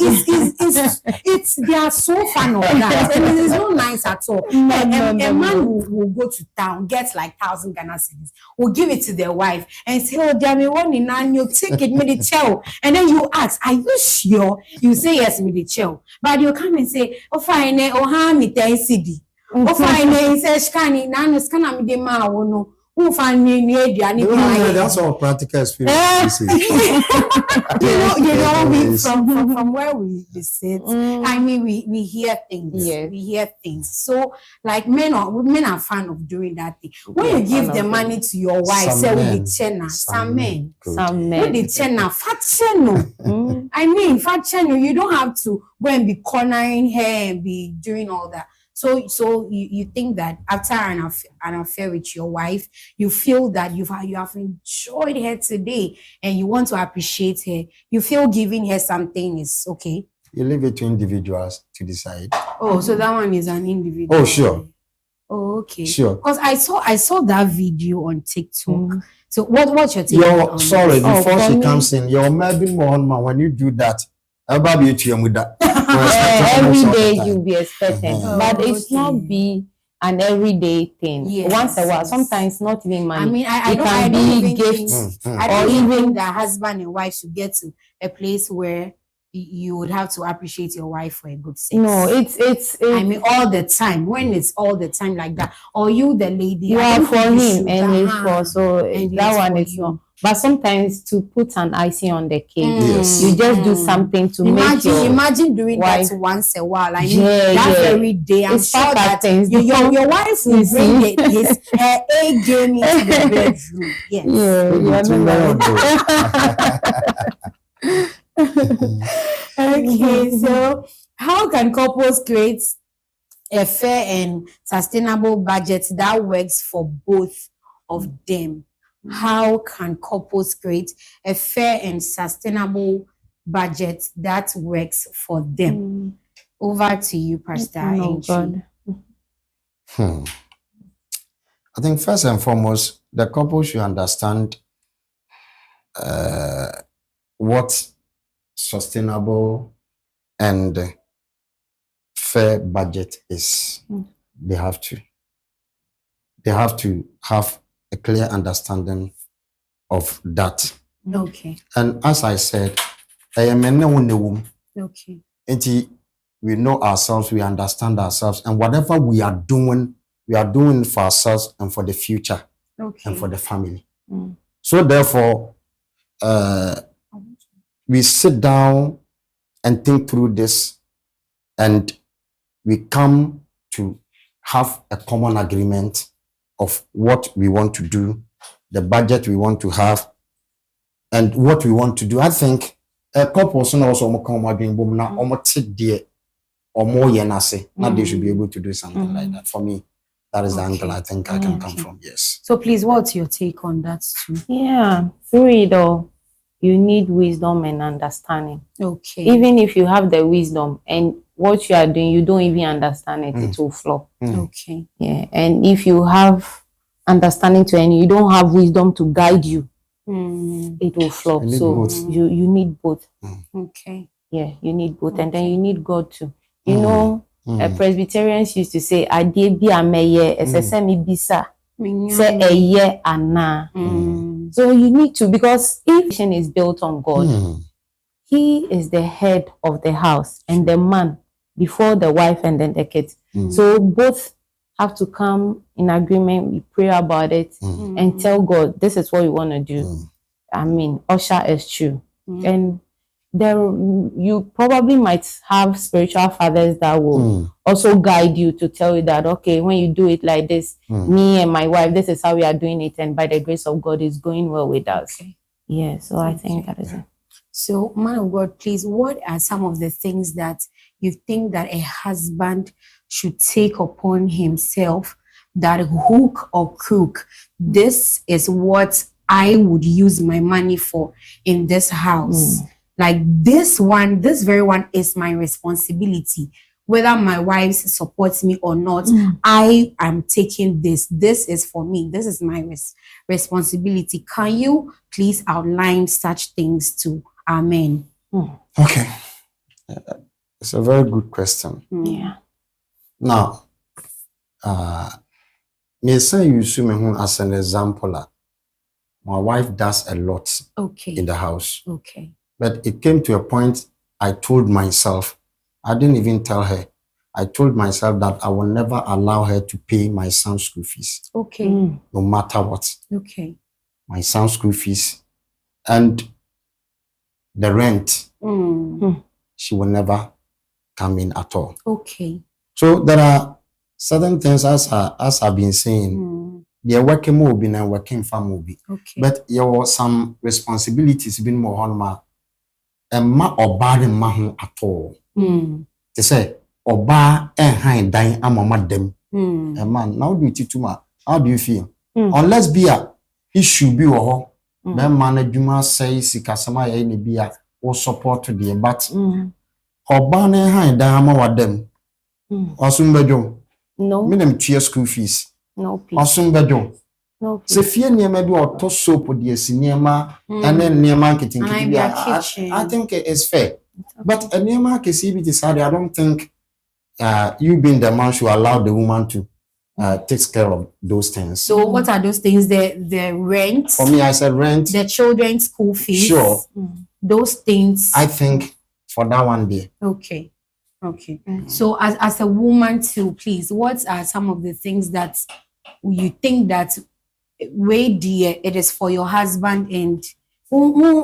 they are so fond of that, and it is not nice at all. A man will go to town, get like 1,000 Ghana cedis, will give it to their wife and say, "Oh, damn, me one in an you take it, me the chill." And then you ask, "Are you sure?" You say yes, me the chill. But you come and say, "Oh, fine, oh, ha, me 10 cedi. Oh, fine, he says, "Shkani, nano, skana me de ma wono." That's all practical experience. From where we sit, I mean, we hear things. Yes. We hear things. So, like men are fan of doing that thing. When you give the money to your wife, say with the chena, some men, with the chena, fat cheno. I mean, fat cheno. You don't have to go and be cornering her and be doing all that. So you think that after an affair with your wife, you feel that you have enjoyed her today and you want to appreciate her. You feel giving her something is okay. You leave it to individuals to decide. Oh, so that one is an individual. Oh, sure. Oh, okay. Sure. Because I saw that video on TikTok. So what's your take? Sorry, before she comes in, your maybe more man when you do that. Every day you'll be expecting, but it's not be an everyday thing. Yes, once a while, sometimes not even money. I mean, I can don't be even gifts. think, I don't even think that husband and wife should get to a place where you would have to appreciate your wife for a good sex. No, it's I mean, all the time. When it's all the time like that, or you, the lady, you I are don't for think you him should, and it's for so and that it's one for is you. not. But sometimes to put an icing on the cake, Yes. you just do something to make your Imagine doing wife, that once a while. I mean, Yeah, that yeah. very day, I'm It's sure part of that things. your wife will You bring see? her A game into the bedroom. Yes. Okay, so how can couples create a fair and sustainable budget that works for both of them? How can couples create a fair and sustainable budget that works for them? Over to you, Pastor Antwi. I think first and foremost, the couple should understand what sustainable and fair budget is. They have to have a clear understanding of that. Okay. And as I said, Okay. And we know ourselves, we understand ourselves, and whatever we are doing for ourselves and for the future and for the family. So therefore, we sit down and think through this, and we come to have a common agreement of what we want to do, the budget we want to have, and what we want to do. I think a couple also doing boom now or more yenase. Now they should be able to do something like that. For me, that is the angle I think I can come from. Yes. So please, what's your take on that too? Yeah, through it all, you need wisdom and understanding. Okay. Even if you have the wisdom and what you are doing, you don't even understand it, it will flop. Okay. Yeah, and if you have understanding to and you don't have wisdom to guide you, it will flop. So you need both. Okay. Yeah, you need both, and then you need God too. You know, Presbyterians used to say, "Ade bi ameye esesemi bisa say eye ana." So you need to, because if it is built on God, He is the head of the house and the man before the wife and then the kids. So both have to come in agreement. We pray about it and tell God, this is what we want to do. I mean, usher is true. And there, you probably might have spiritual fathers that will also guide you to tell you that, okay, when you do it like this, me and my wife, this is how we are doing it. And by the grace of God, it's going well with us. Okay. Yeah, so I think that is it. So, man of God, please, what are some of the things that you think that a husband should take upon himself, that hook or crook, this is what I would use my money for in this house? Like this very one is my responsibility. Whether my wife supports me or not, I am taking this. This is for me. This is my responsibility. Can you please outline such things too? Amen. Okay. It's a very good question. Yeah. Now, may say you use me as an example. My wife does a lot in the house. Okay. But it came to a point I told myself, I didn't even tell her. I told myself that I will never allow her to pay my son's school fees. Okay. No matter what. Okay. My son's school fees and the rent, she will never come in at all. Okay. So there are certain things, as I've been saying, they're working more and working for movie. Okay. But there were some responsibilities being more on my ma oba de ma ho at all. They say oba high dying amama dem. Man, now do it to how do you feel? Unless be a issue be or then management says sikasama ya ni be a or support to the but oba ne high dying amama dem. Osumbejo. No. Minimum tier school fees. No peace. Osumbejo. No peace. Se fie niema bi oto soap de niema and then niema kitchen bi I think it's fair. But a niema kesi bi decide I don't think you being the man should allow the woman to take care of those things. So what are those things? The rent? For me, I said rent. The children's school fees? Sure. Those things. I think for that one day. Okay. Okay. So as a woman too, please, what are some of the things that you think that way dear it is for your husband and like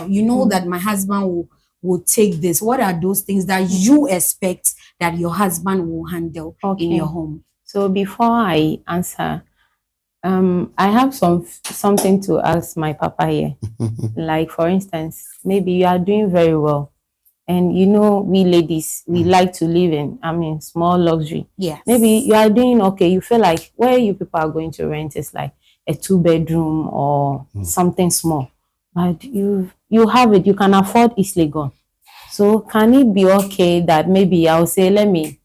you know that my husband will take this? What are those things that you expect that your husband will handle in your home? So before I answer, I have something to ask my papa here. Like for instance, maybe you are doing very well. And you know, we ladies, we like to live in, small luxury. Yes. Maybe you are doing okay. You feel like where you people are going to rent is like a 2-bedroom or something small. But you have it, you can afford East Legon. So can it be okay that maybe I'll say, let me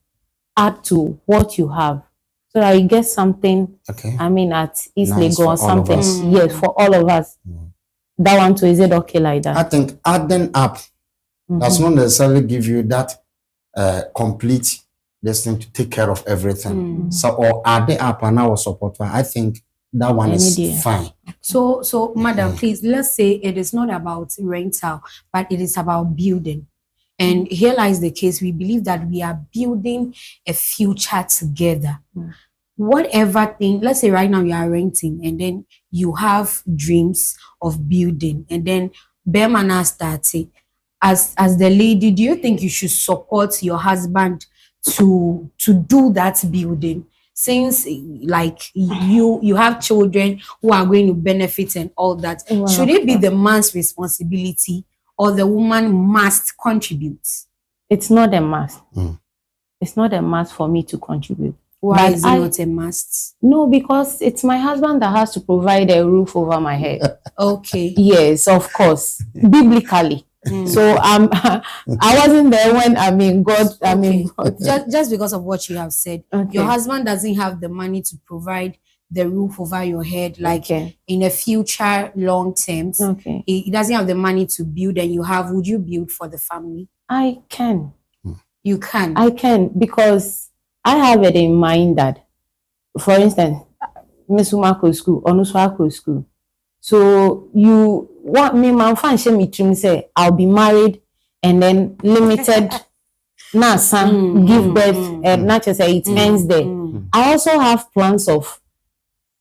add to what you have so that you get something, at East Legon or something. Yes, for all of us. That one too, is it okay like that? I think adding up does not necessarily give you that complete listening to take care of everything. So, or add it up and our support. I think that one Any is day. fine. So, madam, please, let's say it is not about rental, but it is about building. And here lies the case. We believe that we are building a future together. Whatever thing, let's say right now you are renting and then you have dreams of building, and then Bermana started. As the lady, do you think you should support your husband to do that building? Since like you have children who are going to benefit and all that, Wow. should it be the man's responsibility or the woman must contribute? It's not a must. It's not a must for me to contribute. Why But is it not a must? No, because it's my husband that has to provide a roof over my head. Okay. Yes, of course, biblically. So I wasn't there when God. Just because of what you have said, your husband doesn't have the money to provide the roof over your head, like in a future long terms. Okay. He doesn't have the money to build, and would you build for the family? I can. You can. I can, because I have it in mind that, for instance, Miss Umako school, Onuswako school. So you want me, my fan me trim say I'll be married and then limited na son give birth and not just say it ends there. I also have plans of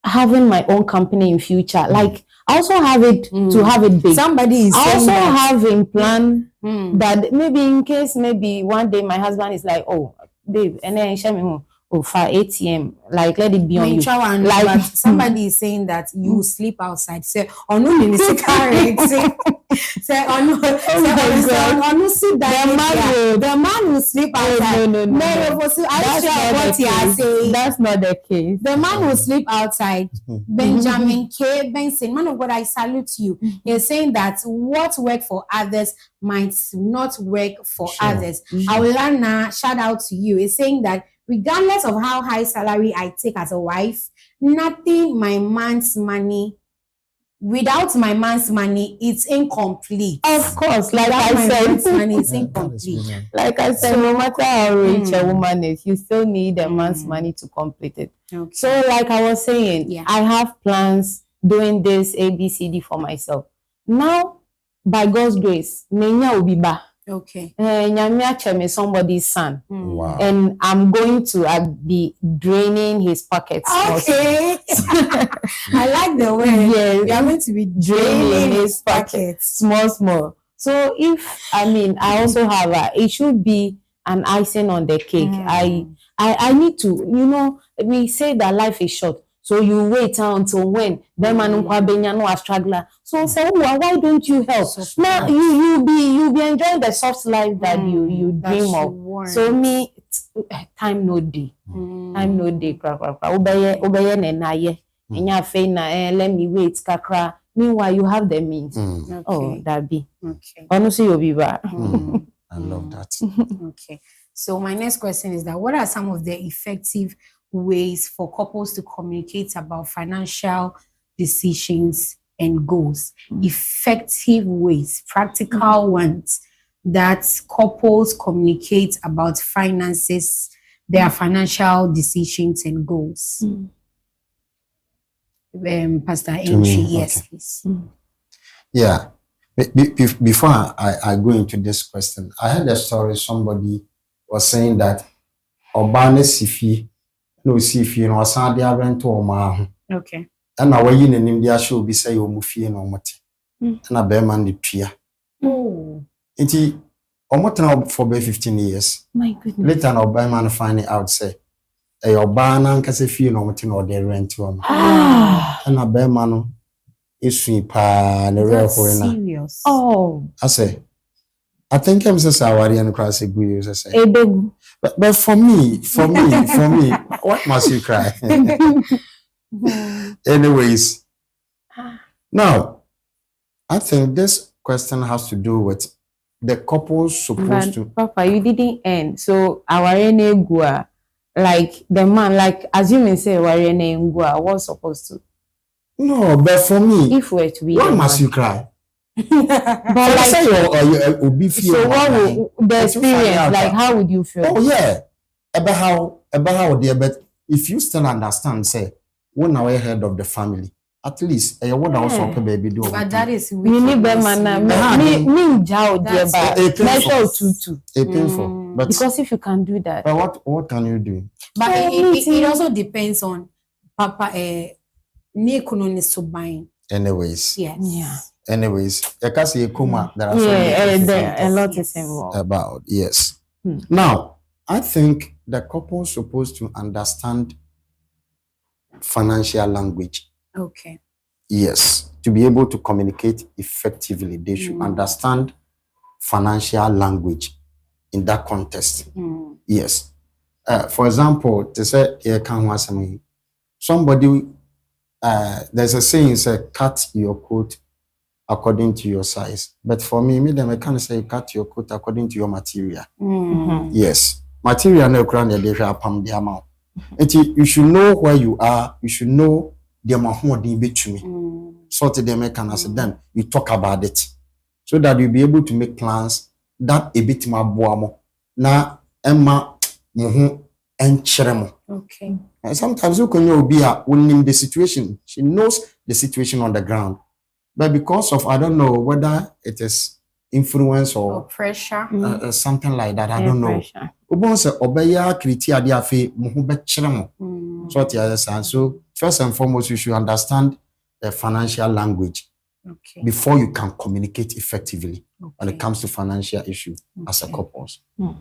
having my own company in future. Like I also have it to have it big. Somebody is I also that. have in plan that maybe in case maybe one day my husband is like, oh babe, and then show me for ATM, like let it be on you. Like but somebody is saying that you sleep outside. Say, oh no, say, oh no, sit down. The man will sleep outside. No. That's not the case. The man will sleep outside. Benjamin K. Benson, man of God, I salute you. You're saying that what work for others might not work for others. Aulana, shout out to you. Is saying that regardless of how high salary I take as a wife, without my man's money, it's incomplete. Of course, like I said, money is incomplete. Like I said, no matter how rich a woman is, you still need a man's money to complete it. Okay. So, like I was saying, I have plans doing this ABCD for myself. Now, by God's grace, Menya will be back. Okay. Nyamiache somebody's son. Wow. And I'm going to be draining his pockets. Okay. I like the way. Yes. You are going to be draining his pockets. Small. So if, I also have it should be an icing on the cake. I need to, we say that life is short. So you wait until when them no struggler. So say, why don't you help? Now you be enjoying the soft life that you dream of. So me, time no day. Time no day. Obeye nenaye. Let me wait. Kakra. Meanwhile, you have the means. Okay. Oh, that be. Okay. Honestly, you'll be back. I love that. Okay. So my next question is that what are some of the effective ways for couples to communicate about financial decisions and goals? Effective ways, practical ones that couples communicate about finances, their financial decisions and goals. Pastor Antwi, yes, okay. Please. Yeah. Before I go into this question, I heard a story. Somebody was saying that Obane Sifi no Sifi no Sandi Abento Oma. Okay. And now when you name the show be say you mufi no moti. And a bearman the pia. Oh. Inti Omotana for 15 years. My goodness. Later no bearman find it out say your bana nkase fie no moti no de rent one. And a bearman is sweet pa the real Serious. Oh. I say I think I'm just aware and cross a good use. But for me, what must you cry? Anyways, now I think this question has to do with the couples supposed to. Papa, you didn't end. So our gua, like the man, like assuming say our gua was supposed to. No, but for me, if we're to be, why must you cry? But like, say you be feel. So what would the experience like? How would you feel? Oh yeah, about how dear, but if you still understand, say when our head of the family, at least what also baby do. But that is me me painful. But because if you can do that. But what can you do? But it also depends on Papa Anyways. Yes. Yeah. Anyways, there are so a lot is involved. About yes. Now, I think the couple is supposed to understand financial language. Okay. Yes, to be able to communicate effectively, they should understand financial language in that context. Yes. For example, to say somebody, there's a saying, say, cut your coat according to your size. But for me, I can't say cut your coat according to your material. Yes. Material no crown the amount. You should know where you are. You should know the amount to me. Sort of them can say then you talk about it. So that you'll be able to make plans that a bit more boamo. Na Emma and cheremo. Okay. And sometimes you can be the situation. She knows the situation on the ground. But because of, I don't know whether it is influence or pressure, something like that, I don't know. So first and foremost, you should understand the financial language before you can communicate effectively when it comes to financial issue as a couple.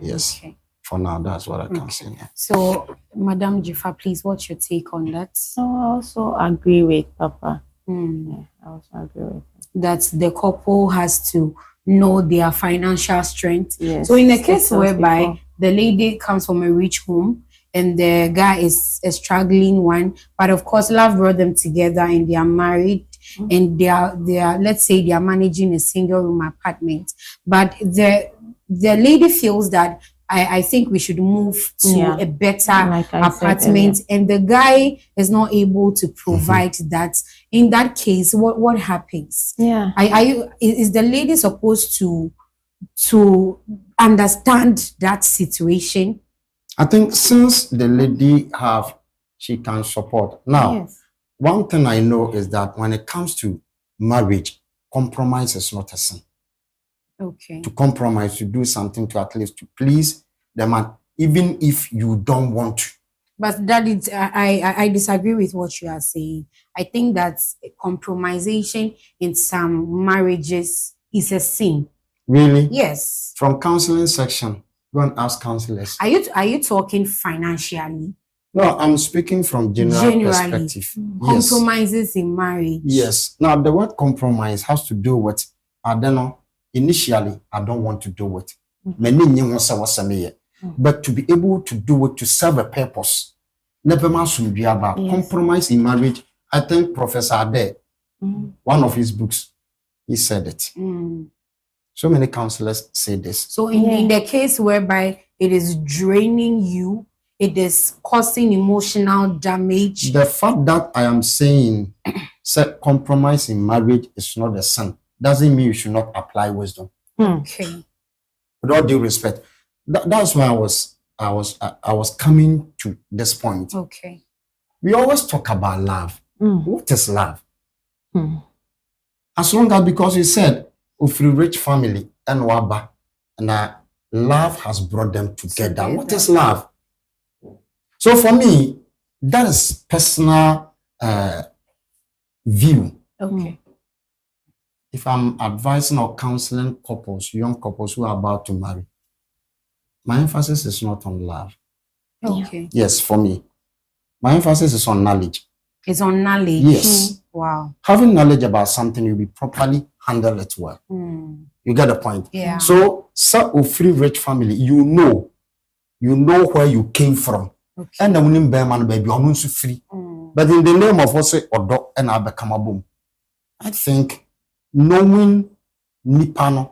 Yes. Okay. For now, that's what I can say now. So, Madam Dzifa, please, what's your take on that? So I also agree with Papa. Yeah, I also agree with him. That the couple has to know their financial strength. Yes. So in a case whereby the lady comes from a rich home and the guy is a struggling one, but of course love brought them together and they are married and they are let's say they are managing a single room apartment, but the lady feels that I think we should move to a better apartment, and the guy is not able to provide that. In that case, what happens? Yeah, is the lady supposed to understand that situation? I think since the lady she can support. Now, one thing I know is that when it comes to marriage, compromise is not a sin. Okay. To compromise, to do something to at least to please the man, even if you don't want to. But that is, I disagree with what you are saying. I think that compromisation in some marriages is a sin. Really? Yes. From counseling section, go and ask counselors. Are you talking financially? No, I'm speaking from general perspective. Compromises in marriage. Yes. Now, the word compromise has to do with, I don't know, initially, I don't want to do it. But to be able to do it to serve a purpose. Never mind about compromise in marriage. I think Professor Ade, one of his books, he said it. So many counselors say this. So in the case whereby it is draining you, it is causing emotional damage. The fact that I am saying compromise in marriage is not a sin doesn't mean you should not apply wisdom. Okay. With all due respect, that's why I was coming to this point. Okay. We always talk about love. What is love? As long as, because you said of a rich family and waba, and love has brought them together. What is love? So for me, that is personal view. Okay. If I'm advising or counseling couples, young couples who are about to marry, my emphasis is not on love. Okay. Yes, for me. My emphasis is on knowledge. It's on knowledge. Yes. Wow. Having knowledge about something, you'll be properly handle it well. You get the point? Yeah. So, of free rich family, you know where you came from. Okay. And the winning bear man baby, I'm also free. But in the name of what say odo and I become a boom. I think knowing Nipano,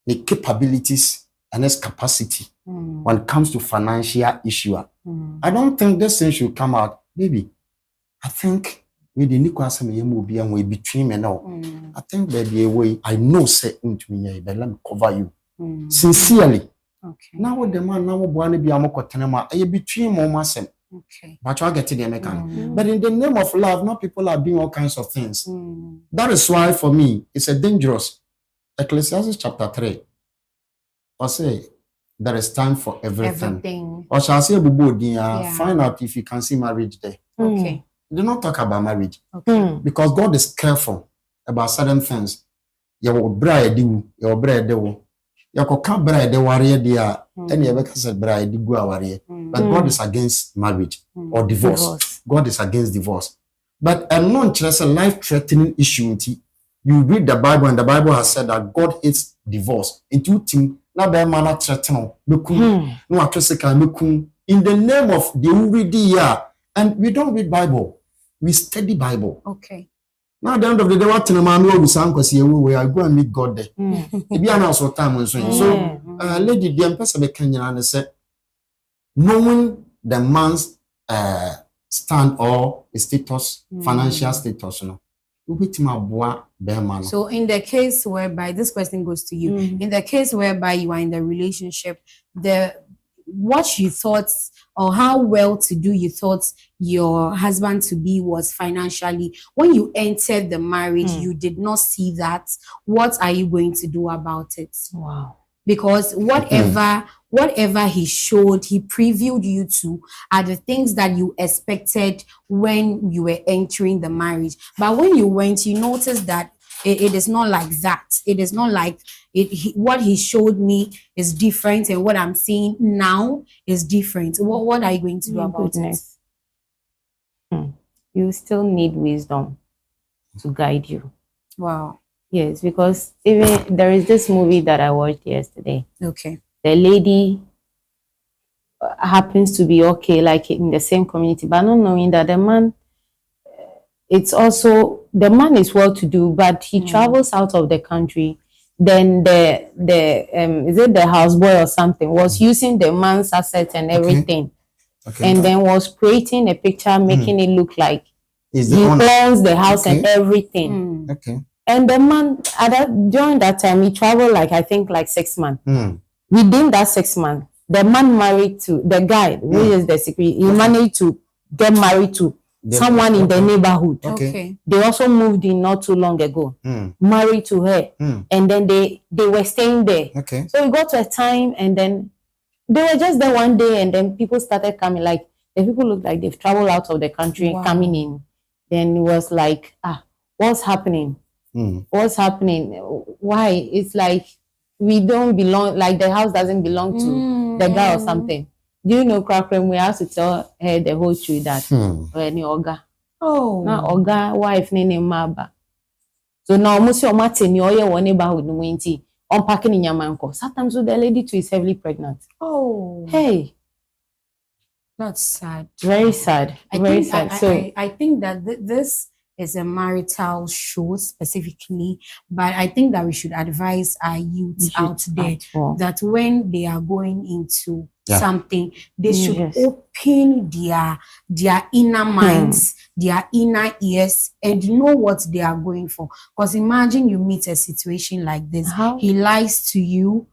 the capabilities and its capacity when it comes to financial issue. I don't think this thing should come out. Maybe I think with the Nikwasa we between me now. I think there be a way. I know say me, but let me cover you sincerely. Okay. Now the man now be amo kotenema. I between mo masem. Okay. But you get to the American. But in the name of love, now people are doing all kinds of things. That is why, for me, it's a dangerous. Ecclesiastes chapter 3. I say there is time for everything. Or shall I say, find out if you can see marriage there. Okay. Do not talk about marriage. Okay. Because God is careful about certain things. Your bride, your bride, your can bride, warrior, dear, and you said bride, go warrior. But God is against marriage or divorce. God is against divorce. But a life-threatening issue. You read the Bible, and the Bible has said that God hates divorce. Into thing, na be man threaten no in the name of the read and we don't read Bible, we study Bible. Okay. Now at the end of the day, what man we are going to meet God there. It be an also time so Lady Emefa be Kenyan and said, knowing the man's stand or status, financial status, So in the case whereby this question goes to you, in the case whereby you are in the relationship, what you thought or how well to do you thought your husband to be was financially, when you entered the marriage, you did not see that. What are you going to do about it? Wow. Because whatever he showed, he previewed you to are the things that you expected when you were entering the marriage. But when you went, you noticed that it is not like that. It is not like it. What he showed me is different, and what I'm seeing now is different. What are you going to do about it? You still need wisdom to guide you. Wow. Yes, because even there is this movie that I watched yesterday. Okay. The lady happens to be okay, like in the same community, but not knowing that the man, it's also, the man is well-to-do, but he travels out of the country. Then the is it the houseboy or something, was using the man's assets and everything. Okay. And then was creating a picture, making it look like he owns the house and everything. Okay. And the man, during that time, he traveled I think 6 months. Within that 6 months, the man married to the guy, who is the secretary, he managed to get married to someone in the neighborhood. Okay. They also moved in not too long ago, married to her. And then they were staying there. Okay. So we got to a time, and then they were just there one day, and then people started coming, like the people looked like they've traveled out of the country, coming in. Then it was like, what's happening? What's happening? Why? It's like we don't belong, like the house doesn't belong to the guy or something. Do you know, Crackram, we have to tell her the whole truth that any Oga. Oh. Now Oga wife name Maba. So now almost your Martin, your one neighborhood no winty unpacking in your manco. Sometimes the lady too is heavily pregnant. Oh. Hey. That's sad. Very sad. Very sad. I think that this is a marital show specifically, but I think that we should advise our youth out there that when they are going into something, they should open their inner minds, their inner ears, and know what they are going for. Because imagine you meet a situation like this. He lies to you.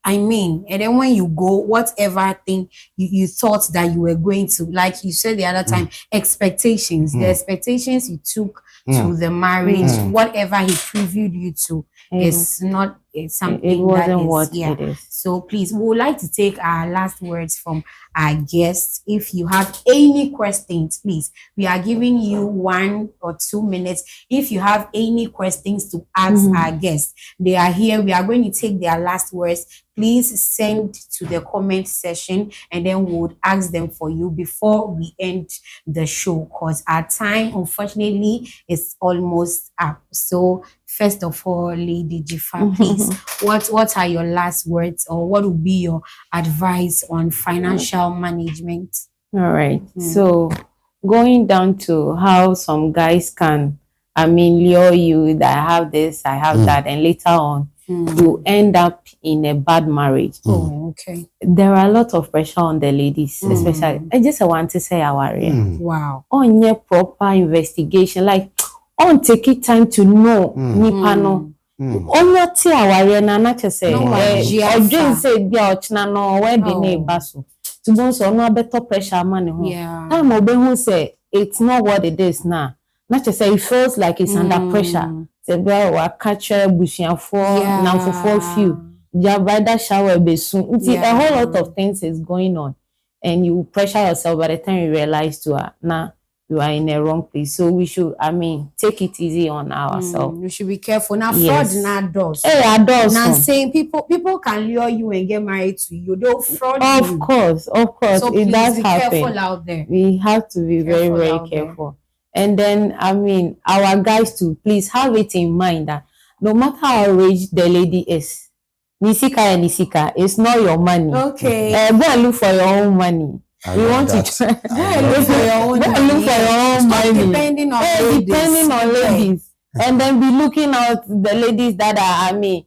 And then when you go, whatever thing you thought that you were going to, like you said the other time, expectations, the expectations you took to the marriage, whatever he previewed you to, is not something it wasn't that is, what it is. So please, we would like to take our last words from our guests. If you have any questions, please, we are giving you 1 or 2 minutes. If you have any questions to ask our guests, they are here. We are going to take their last words. Please send to the comment section, and then we would ask them for you before we end the show, because our time, unfortunately, is almost up. So first of all, Lady Dzifa, please, what are your last words, or what would be your advice on financial management? All right. So going down to how some guys can, lure you that I have this, I have that, and later on you end up in a bad marriage. Oh, okay. There are a lot of pressure on the ladies, especially. I just want to say our wow. On your proper investigation, like on take it time to know nipano. On your tea our na not to say I didn't say be out no where the neighbors. to go so no better pressure money. Yeah. Time who say it's not what it is now. Not to say it feels like it's under pressure. Say well, catch a bushing for now for few. Your brother shower be soon. A whole lot of things is going on, and you pressure yourself by the time you realize to now you are in a wrong place. So we should, take it easy on ourselves. We should be careful. Now, fraud not does. Does. Now, saying people can lure you and get married to you. Don't fraud you. Of course. So it does be happen. Careful out there. We have to be very, very careful. And then, our guys too, please have it in mind that no matter how rich the lady is, Nisika, it's not your money. Okay. Go and look for your own money. We want to try. Look for your own money. Depending on ladies. And then be looking at the ladies that are, in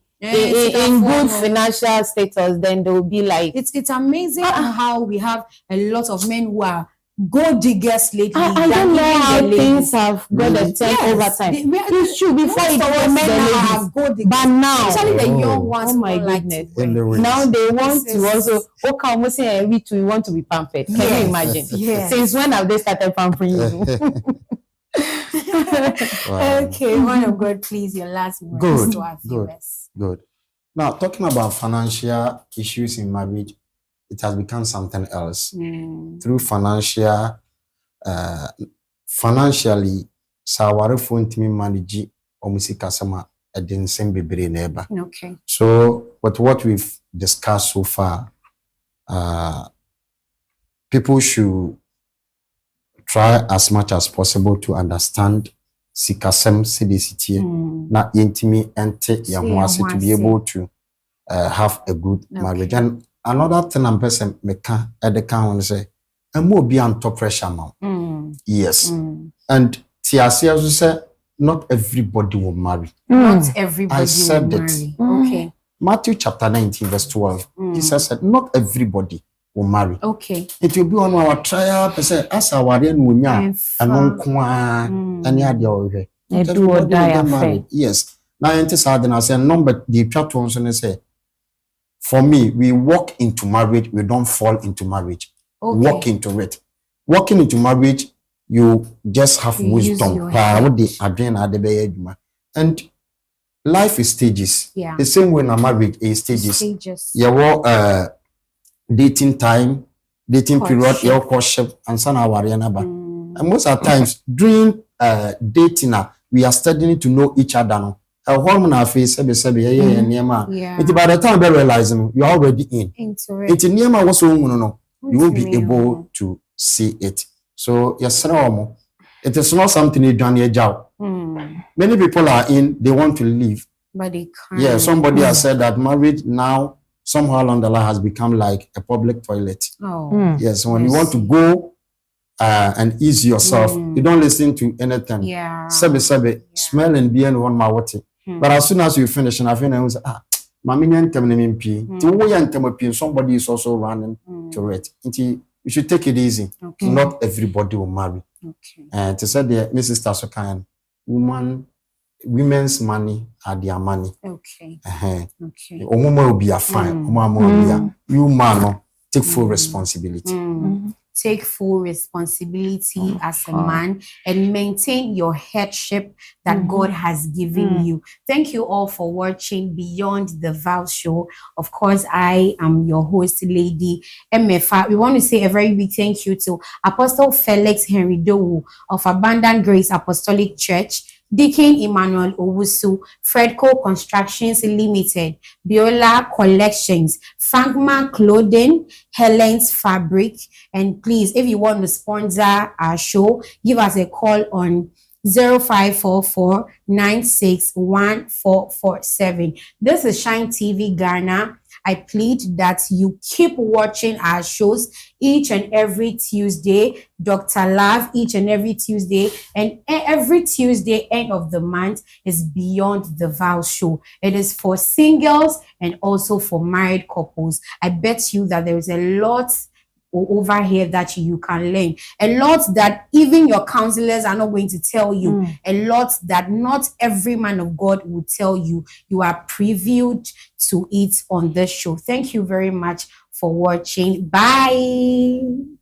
good financial status, then they will be like. It's amazing how we have a lot of men who are gold diggers lately. I don't know how things have got a turn over time. It's true before it was the ladies, but now, especially the young ones. Oh my goodness! Now they want to also. Okay, I'm saying every two you want to be pampered. Can you imagine? Yes. Since when have they started pampering you? Okay, one of God, please, your last words to our viewers. Good. Now, talking about financial issues in marriage, it has become something else. Through financially, Sawari phone me manage omusi kasama edin sembe bre neighbor. Okay. So, with what we've discussed so far, people should try as much as possible to understand sikasem city na intimi ente yamwase to be able to have a good marriage. And another thing I'm person meka at the can say and more be on top pressure now. Yes. And Tiasia also said not everybody will marry. Not everybody I said will it. marry. Okay. Matthew chapter 19 verse 12. Jesus said not everybody will marry. Okay. It will be on our trial person as our and any other. Yes. Now enter sudden I say number the chapter and say for me, we walk into marriage, we don't fall into marriage. Okay. Walk into it. Walking into marriage, you just have wisdom. And life is stages. Yeah. The same way in a marriage is stages. Stages. Dating time, dating Courtship. period, your courtship, and son and most of the times during dating, we are studying to know each other now. A hormone face, yeah. It's by the time they realize you're already in. Into It's in Niema was so no. You won't be able to see it. So yes, it is not something you done your job. Many people are in, they want to leave. But they can't. Yeah, somebody has said that marriage now somehow along the line has become like a public toilet. Oh. Yes, when you want to go and ease yourself, you don't listen to anything. Yeah. Sebe, smell and be and one my water. But as soon as you finish, and I finish, I was somebody is also running to it. You should take it easy. Okay. Not everybody will marry. Okay. And to say the Mrs. Tasokan, women's money are their money. Okay. Okay. Okay. Will be a fine. You man, take full responsibility. Take full responsibility as a man and maintain your headship that God has given you. Thank you all for watching Beyond the Vow Show. Of course, I am your host, Lady Emefa. We want to say a very big thank you to Apostle Felix Henry Dowu of Abundant Grace Apostolic Church, Deacon Emmanuel Owusu, Fredco Constructions Limited, Biola Collections, Frankman Clothing, Helen's Fabric. And please, if you want to sponsor our show, give us a call on 0544 961447. This is Shine TV Ghana. I plead that you keep watching our shows each and every Tuesday. Dr. Love each and every Tuesday. And every Tuesday, end of the month, is Beyond the Vow Show. It is for singles and also for married couples. I bet you that there is a lot over here that you can learn. A lot that even your counselors are not going to tell you. A lot that not every man of God will tell you. You are previewed to it on this show. Thank you very much for watching. Bye.